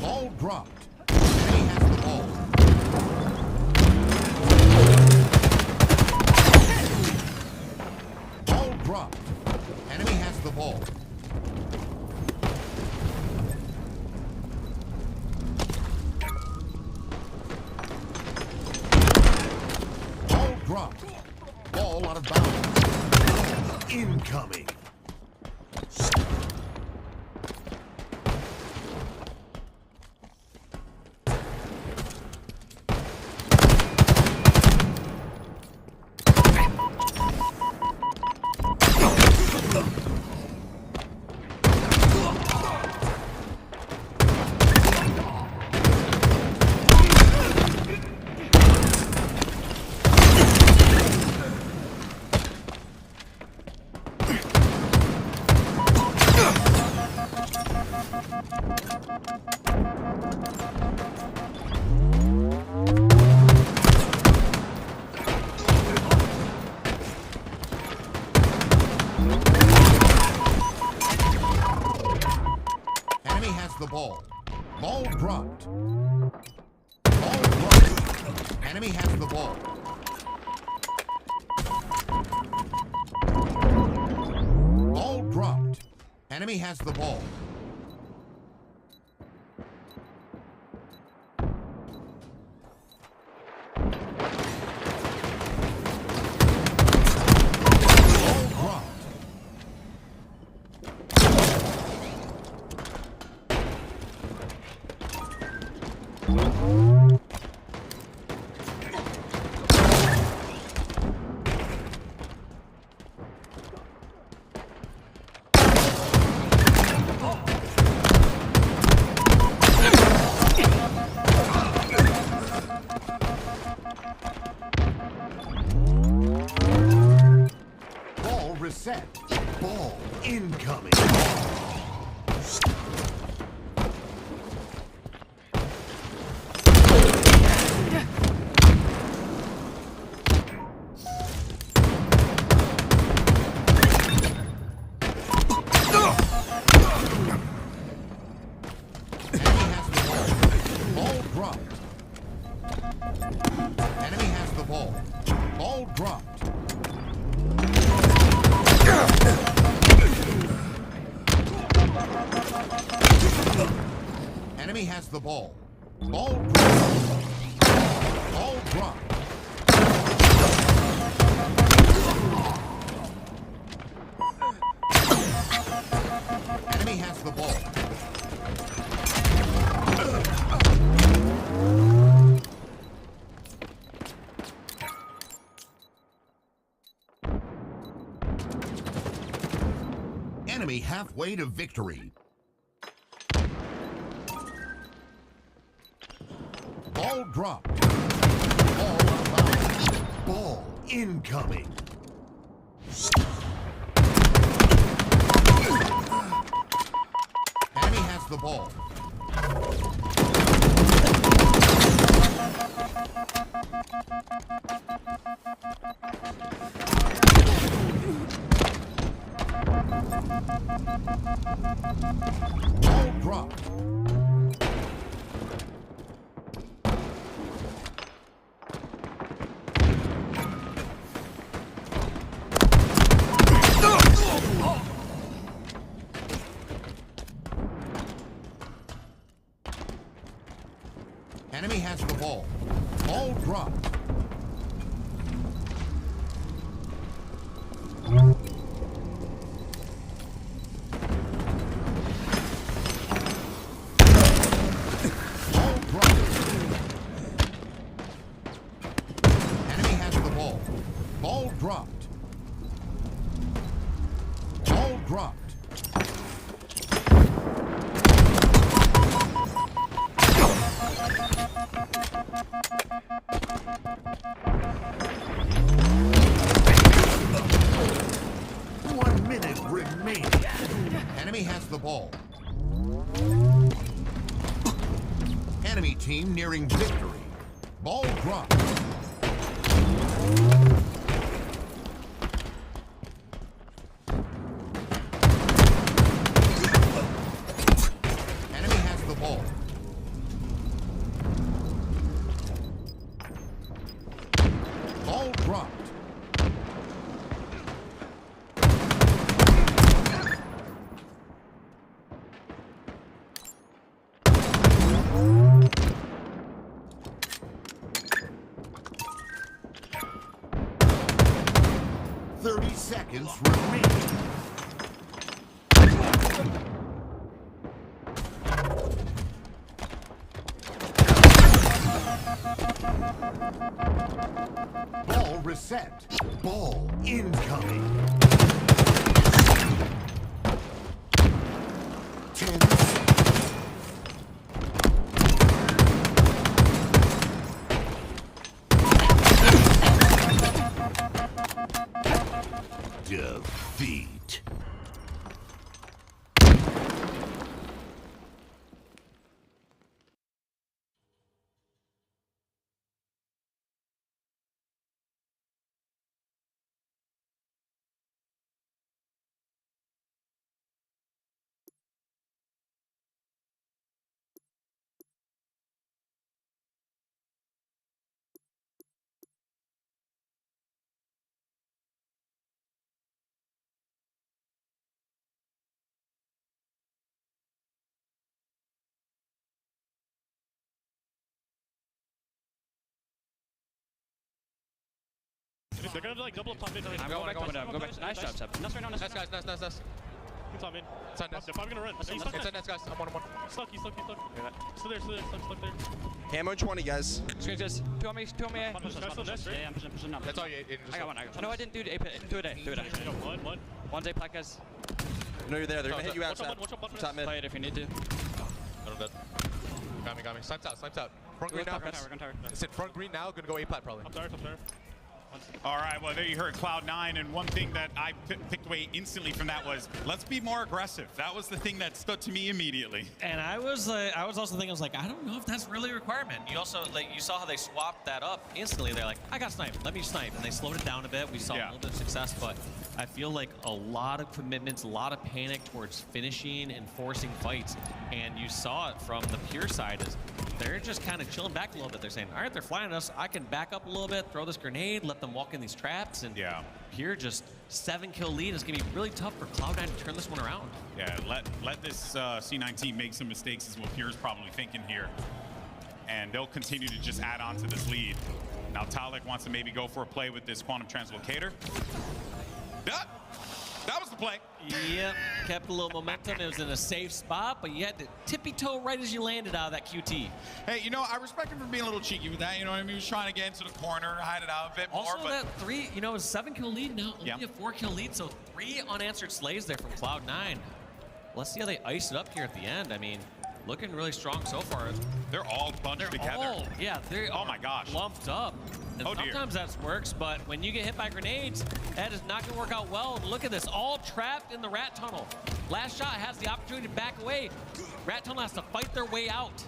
Ball dropped. Enemy has the ball. Ball dropped. Enemy has the ball. Ball dropped. Ball out of bounds. Incoming. Enemy has the ball. Ball dropped. Ball dropped. Enemy has the ball. Ball dropped. Enemy has the ball. Ball dropped. Ball reset. Ball incoming. Ball dropped. Enemy has the ball. Ball dropped. Enemy has the ball. Ball dropped. Ball dropped. Enemy has the ball. Enemy halfway to victory. Ball dropped. Ball outbound. Ball incoming. Enemy has the ball. Ball dropped. Enemy has the ball. Ball dropped. Ball dropped. Enemy has the ball. Ball dropped. Ball dropped. Enemy team nearing victory. Ball dropped. Enemy has the ball. Ball dropped. Seconds remaining. Ball reset. Ball incoming. 10 seconds. Defeat. They're gonna like double up top mid. I'm going down. Nice job, Seb. Nice right now. Nice guys. Nice. Good top mid. Inside nest. They're probably gonna run. Inside nest, guys. I'm 1-on-1. Stuck. Still there. Stuck there. Hammer 20, guys. Screens guys. Two on me. Yeah, I'm pushing up. That's all you ate. I got one. No, I didn't do it. Do it. One. One's A plat, guys. No, you're there. They're gonna hit you outside. Top mid. Play it if you need to. I'm dead. Got me. Snipes out. Front green now. We're gonna tower. It's in front green now. Gonna go A plat probably. I'm tired. All right, well, there you heard Cloud9, and one thing that I picked away instantly from that was, let's be more aggressive. That was the thing that stood to me immediately. And I was also thinking, I don't know if that's really a requirement. You also, you saw how they swapped that up instantly. They're like, I got sniped, let me snipe. And they slowed it down a bit. We saw a little bit of success, but I feel like a lot of commitments, a lot of panic towards finishing and forcing fights. And you saw it from the Pure side is they're just kind of chilling back a little bit. They're saying, all right, they're flying us. I can back up a little bit, throw this grenade, let them walk in these traps. And Pure just 7-kill lead is going to be really tough for Cloud9 to turn this one around. Yeah, let this C9 team make some mistakes is what Pure's probably thinking here. And they'll continue to just add on to this lead. Now Talek wants to maybe go for a play with this Quantum Translocator. That was the play. Yep, kept a little momentum. It was in a safe spot, but you had to tippy-toe right as you landed out of that QT. Hey, you know, I respect him for being a little cheeky with that. You know what I mean? He was trying to get into the corner, hide it out a bit more. Also, that 3, you know, a 7-kill lead now, only a 4-kill lead, so 3 unanswered slays there from Cloud9. Let's see how they ice it up here at the end. I mean, looking really strong so far. They're all bunched together. They're oh my gosh, lumped up. And sometimes that works, but when you get hit by grenades, that is not going to work out well. And look at this, all trapped in the rat tunnel. Last shot has the opportunity to back away. Rat tunnel has to fight their way out.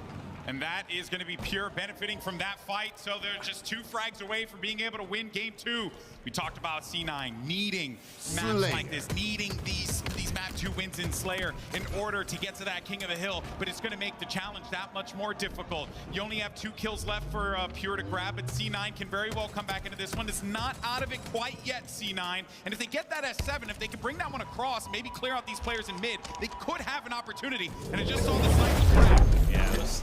And that is going to be Pure benefiting from that fight. So they're just 2 frags away from being able to win game 2. We talked about C9 needing maps like this, needing these map 2 wins in Slayer in order to get to that King of the Hill. But it's going to make the challenge that much more difficult. You only have 2 kills left for Pure to grab, but C9 can very well come back into this one. It's not out of it quite yet, C9. And if they get that S7, if they can bring that one across, maybe clear out these players in mid, they could have an opportunity. And I just saw the sniper grab. Yeah, it was...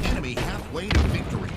Enemy halfway to victory.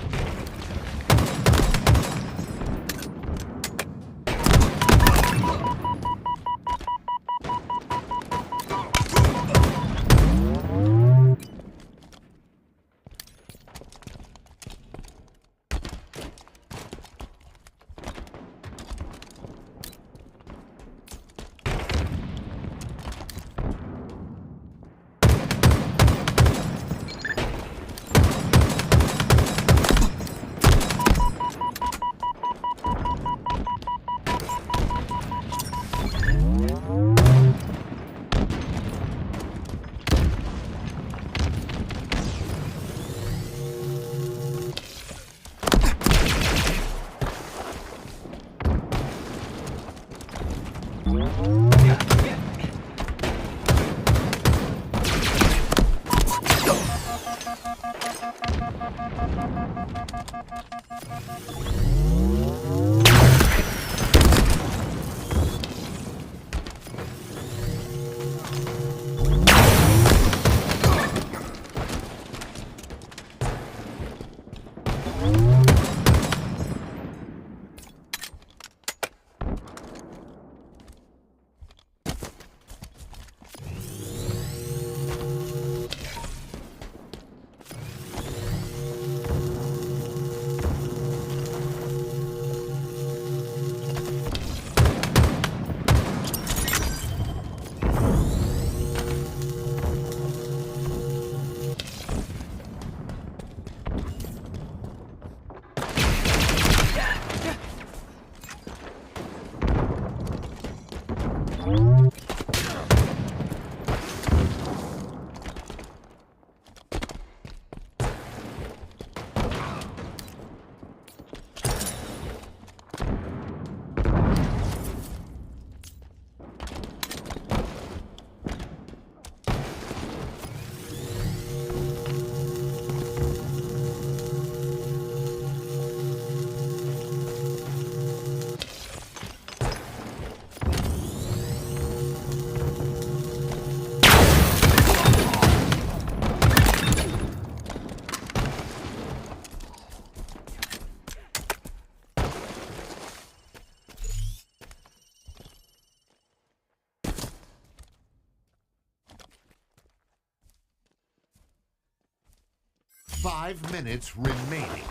Five minutes remaining.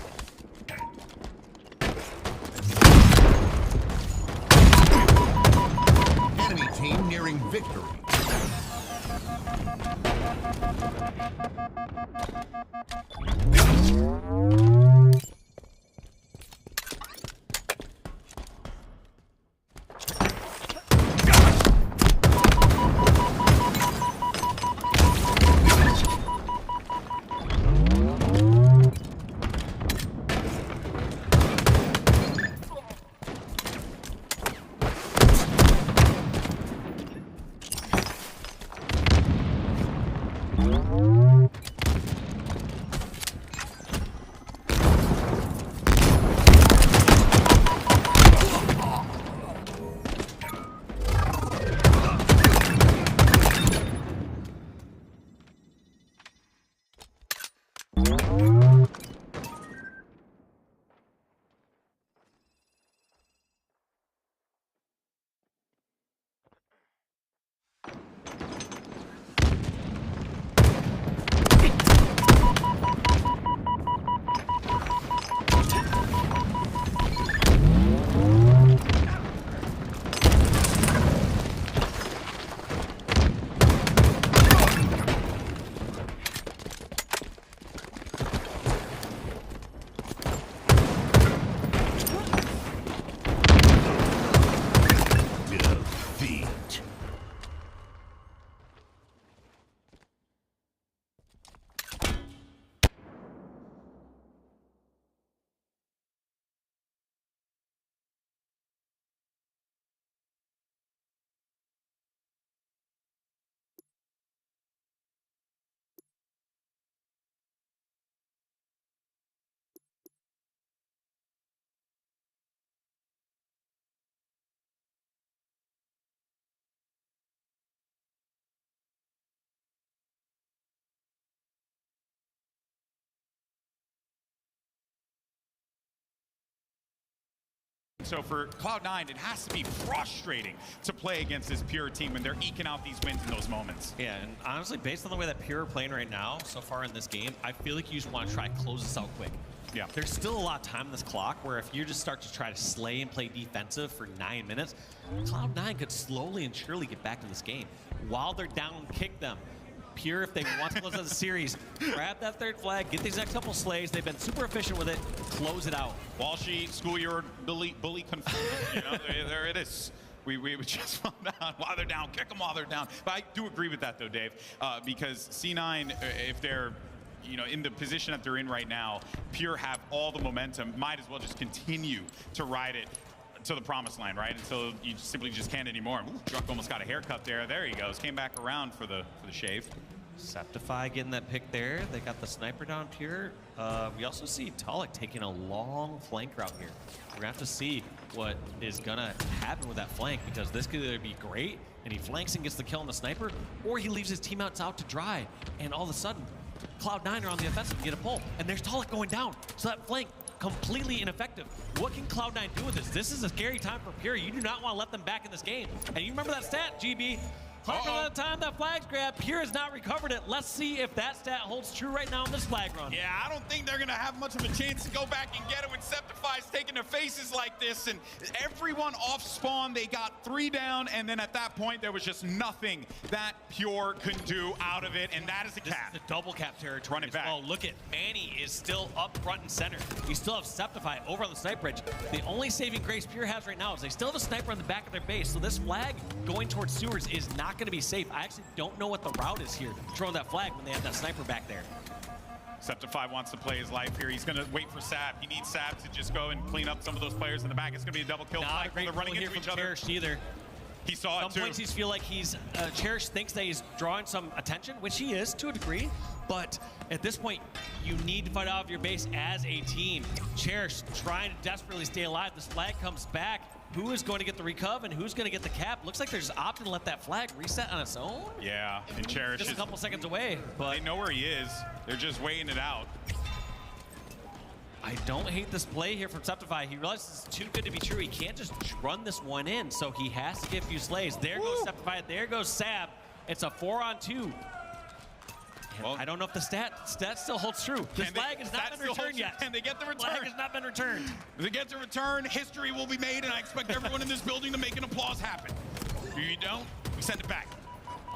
Enemy team nearing victory. So for Cloud9, it has to be frustrating to play against this Pure team when they're eking out these wins in those moments. Yeah, and honestly, based on the way that Pure are playing right now, so far in this game, I feel like you just want to try to close this out quick. Yeah. There's still a lot of time in this clock where if you just start to try to slay and play defensive for 9 minutes, Cloud9 could slowly and surely get back to this game. While they're down, kick them. Pure, if they want to close out the series, grab that third flag, get these next couple slays. They've been super efficient with it. Close it out. Walshy, school year bully confirmed. You know, there it is. We just found out while they're down, kick them while they're down. But I do agree with that though, Dave, because C9, if they're in the position that they're in right now, Pure have all the momentum. Might as well just continue to ride it to the promised land, right? Until you simply just can't anymore. Ooh, Druck almost got a haircut there. There he goes. Came back around for the shave. Septify getting that pick there. They got the sniper down Pure. We also see Talik taking a long flank route here. We're gonna have to see what is gonna happen with that flank, because this could either be great and he flanks and gets the kill on the sniper, or he leaves his teammates out to dry, and all of a sudden Cloud9 are on the offensive to get a pull, and there's Talik going down. So that flank completely ineffective. What can Cloud9 do with this? This is a scary time for Pure. You do not want to let them back in this game. And you remember that stat, GB? 100% of the time that flag's grabbed, Pure has not recovered it. Let's see if that stat holds true right now in this flag run. Yeah, I don't think they're going to have much of a chance to go back and get it when Septify's taking their faces like this. And everyone off spawn, they got 3 down. And then at that point, there was just nothing that Pure could do out of it. And that is a cap. This is the double cap territory. Run it back. Oh, look at Manny is still up front and center. You still have Septify over on the sniper bridge. The only saving grace Pure has right now is they still have a sniper on the back of their base. So this flag going towards sewers is not going to be safe. I actually don't know what the route is here, throwing that flag when they have that sniper back there. Septify wants to play his life here. He's going to wait for Sab. He needs Sab to just go and clean up some of those players in the back. It's going to be a double kill. Not a great they're running here into from each other. Cherish either. He saw it too. Some points he feel like he's, Cherish thinks that he's drawing some attention, which he is to a degree, but at this point, you need to fight out of your base as a team. Cherish trying to desperately stay alive. This flag comes back. Who is going to get the recov and who's going to get the cap? Looks like there's an option to let that flag reset on its own. Yeah, and Cherish just a couple seconds away, but they know where he is. They're just waiting it out. I don't hate this play here from Septify. He realizes it's too good to be true. He can't just run this one in, so he has to get a few slays. There goes Septify. There goes Sab. It's a 4-on-2. Well, I don't know if the stat still holds true. This flag has not been returned yet. Can they get the return? Flag has not been returned. If they get the return, history will be made, and I expect everyone in this building to make an applause happen. If you don't, we send it back.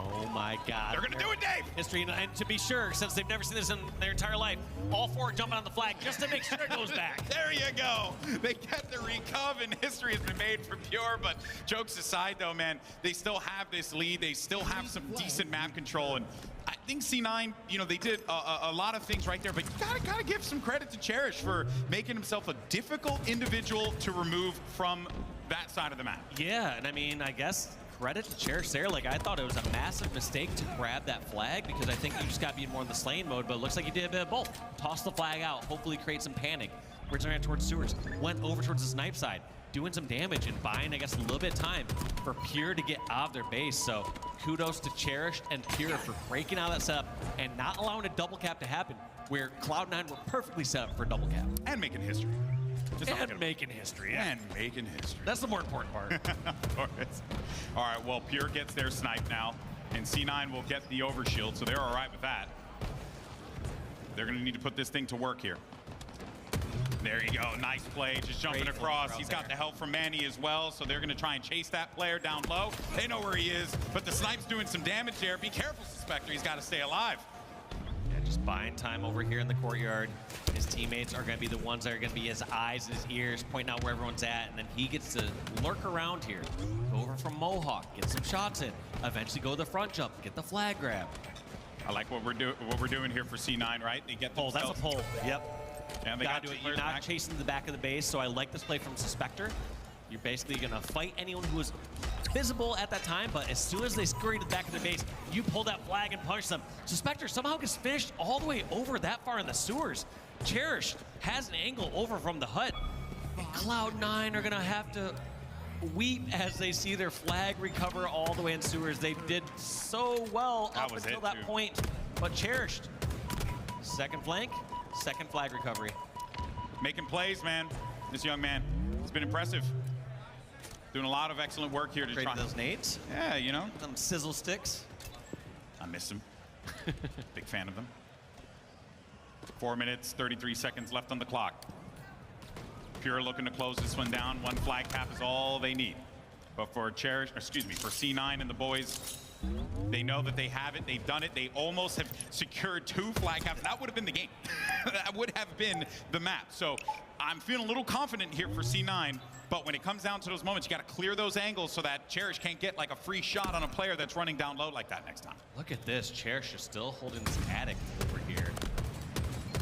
Oh my God. They're gonna do it, Dave! History, and to be sure, since they've never seen this in their entire life, all 4 are jumping on the flag just to make sure it goes back. There you go. They get the recov, and history has been made for Pure, but jokes aside though, man, they still have this lead. They still have some decent map control, and I think C9, they did a lot of things right there, but you gotta give some credit to Cherish for making himself a difficult individual to remove from that side of the map. Yeah, and I mean, I guess credit to Cherish there. Like, I thought it was a massive mistake to grab that flag, because I think you just got to be more in the slaying mode, but it looks like you did a bit of both. Toss the flag out, hopefully create some panic. Return towards sewers, went over towards the snipe side, doing some damage and buying, I guess, a little bit of time for Pure to get out of their base. So kudos to Cherish and Pure for breaking out of that setup and not allowing a double cap to happen, where Cloud9 were perfectly set up for a double cap. And making history. And making history, yeah. And making history. That's the more important part. Of course. All right, well, Pure gets their snipe now, and C9 will get the overshield, so they're all right with that. They're going to need to put this thing to work here. There you go. Nice play. Just jumping across. He's got the help from Manny as well, so they're going to try and chase that player down low. They know where he is, but the snipe's doing some damage there. Be careful, Suspector. He's got to stay alive. Yeah, just buying time over here in the courtyard. His teammates are going to be the ones that are going to be his eyes and his ears, pointing out where everyone's at, and then he gets to lurk around here. Go over from Mohawk, get some shots in, eventually go to the front jump, get the flag grab. I like what we're doing here for C9, right? They get the pull. That's a pull. Yep. And they got to do it. You're not chasing the back of the base, so I like this play from Suspector. You're basically going to fight anyone who is visible at that time, but as soon as they scurry to the back of the base, you pull that flag and punish them. Suspector somehow gets finished all the way over that far in the sewers. Cherish has an angle over from the hut. And Cloud9 are going to have to weep as they see their flag recover all the way in sewers. They did so well up until that point, but cherished. Second flank, second flag recovery. Making plays, man. This young man has been impressive. Doing a lot of excellent work here to Trading try those nades. Yeah, you know. Some sizzle sticks. I miss them. Big fan of them. 4 minutes, 33 seconds left on the clock. Pure looking to close this one down. One flag cap is all they need. But for for C9 and the boys, they know that they have it. They've done it. They almost have secured 2 flag caps. That would have been the game. That would have been the map. So I'm feeling a little confident here for C9. But when it comes down to those moments, you got to clear those angles so that Cherish can't get like a free shot on a player that's running down low like that next time. Look at this. Cherish is still holding this attic over here.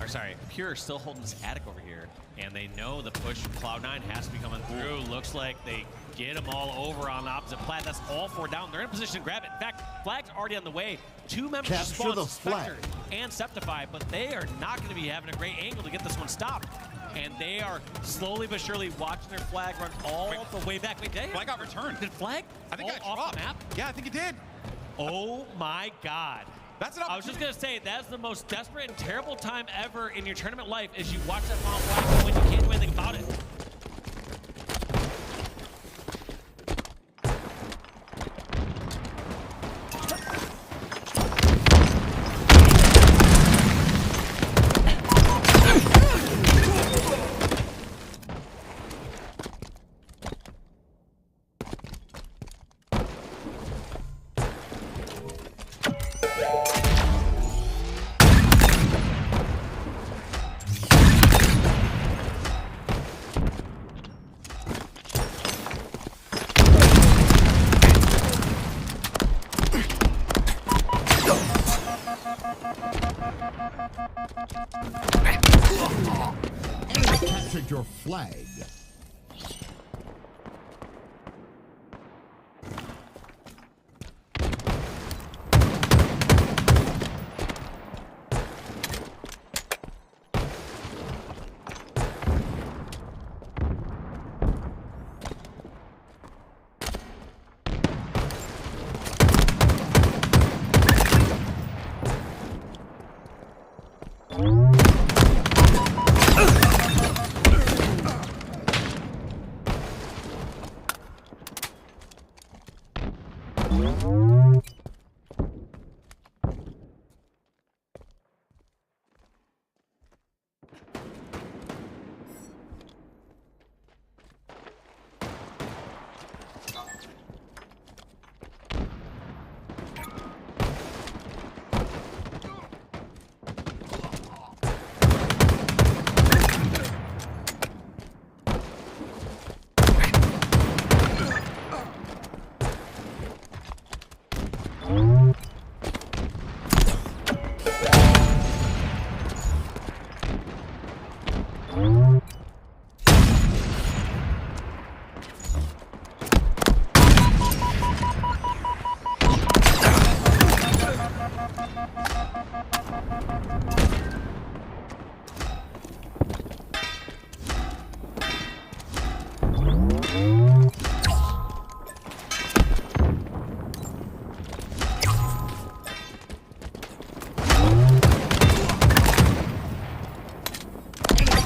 Or sorry, Pure is still holding this attic over here. And they know the push from Cloud9 has to be coming through. Looks like they get them all over on the opposite plat. That's all 4 down. They're in a position to grab it. In fact, flag's already on the way. 2 members of Spawn, Spectre and Septify, but they are not going to be having a great angle to get this one stopped. And they are slowly but surely watching their flag run all the way back. Wait, flag got returned. Did flag? I think it got off dropped. the map? Yeah, I think it did. Oh my God. That's an I was just gonna say that's the most desperate and terrible time ever in your tournament life is you watch that final flag when you can't do anything about it. Enemy captured your flag.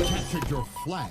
Captured your flag.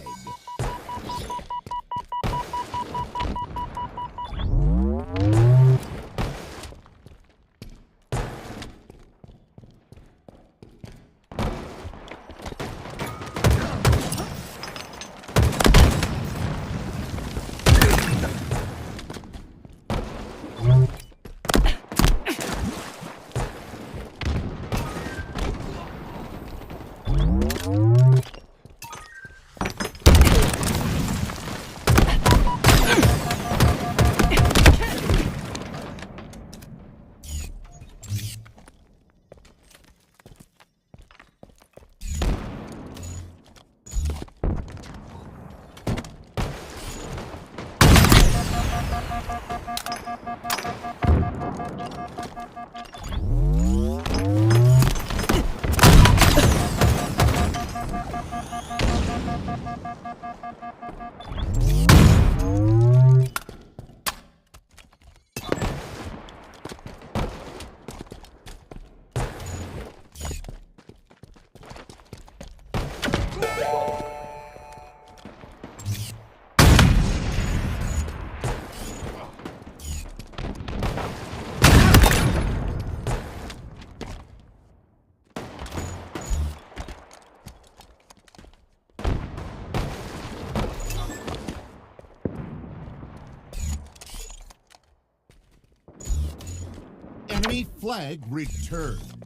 Enemy flag returned.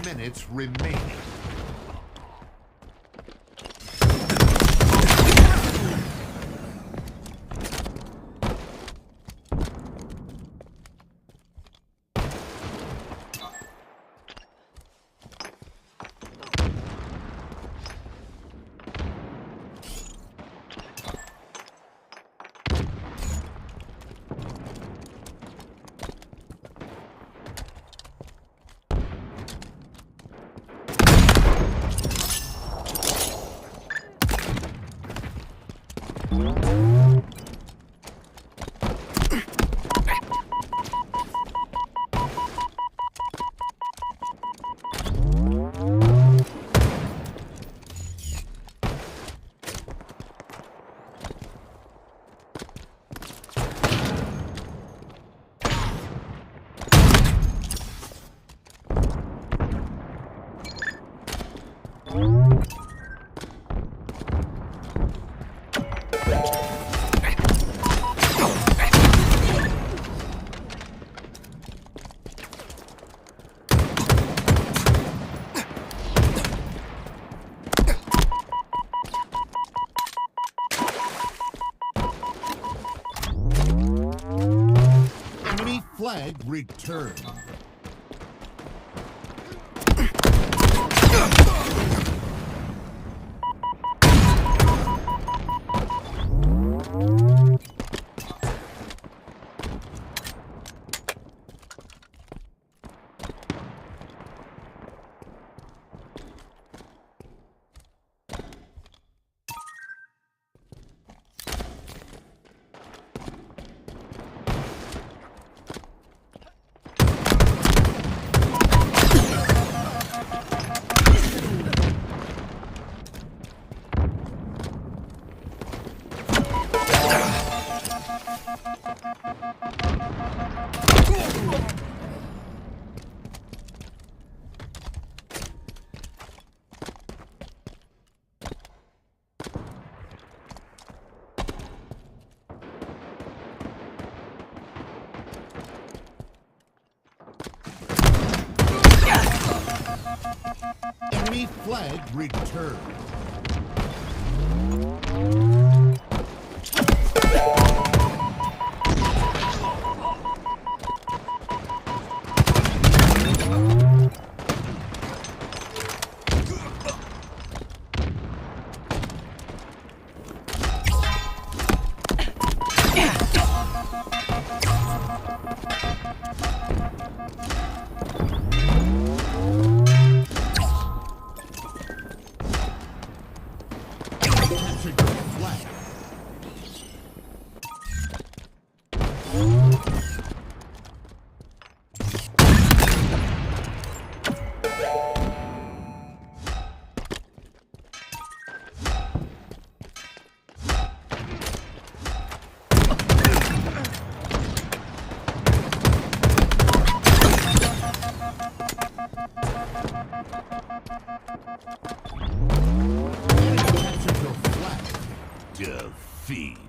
Minutes remaining. Flag returned. Enemy flag returned. Captured the flag. Enemy captured your flag. Defeat.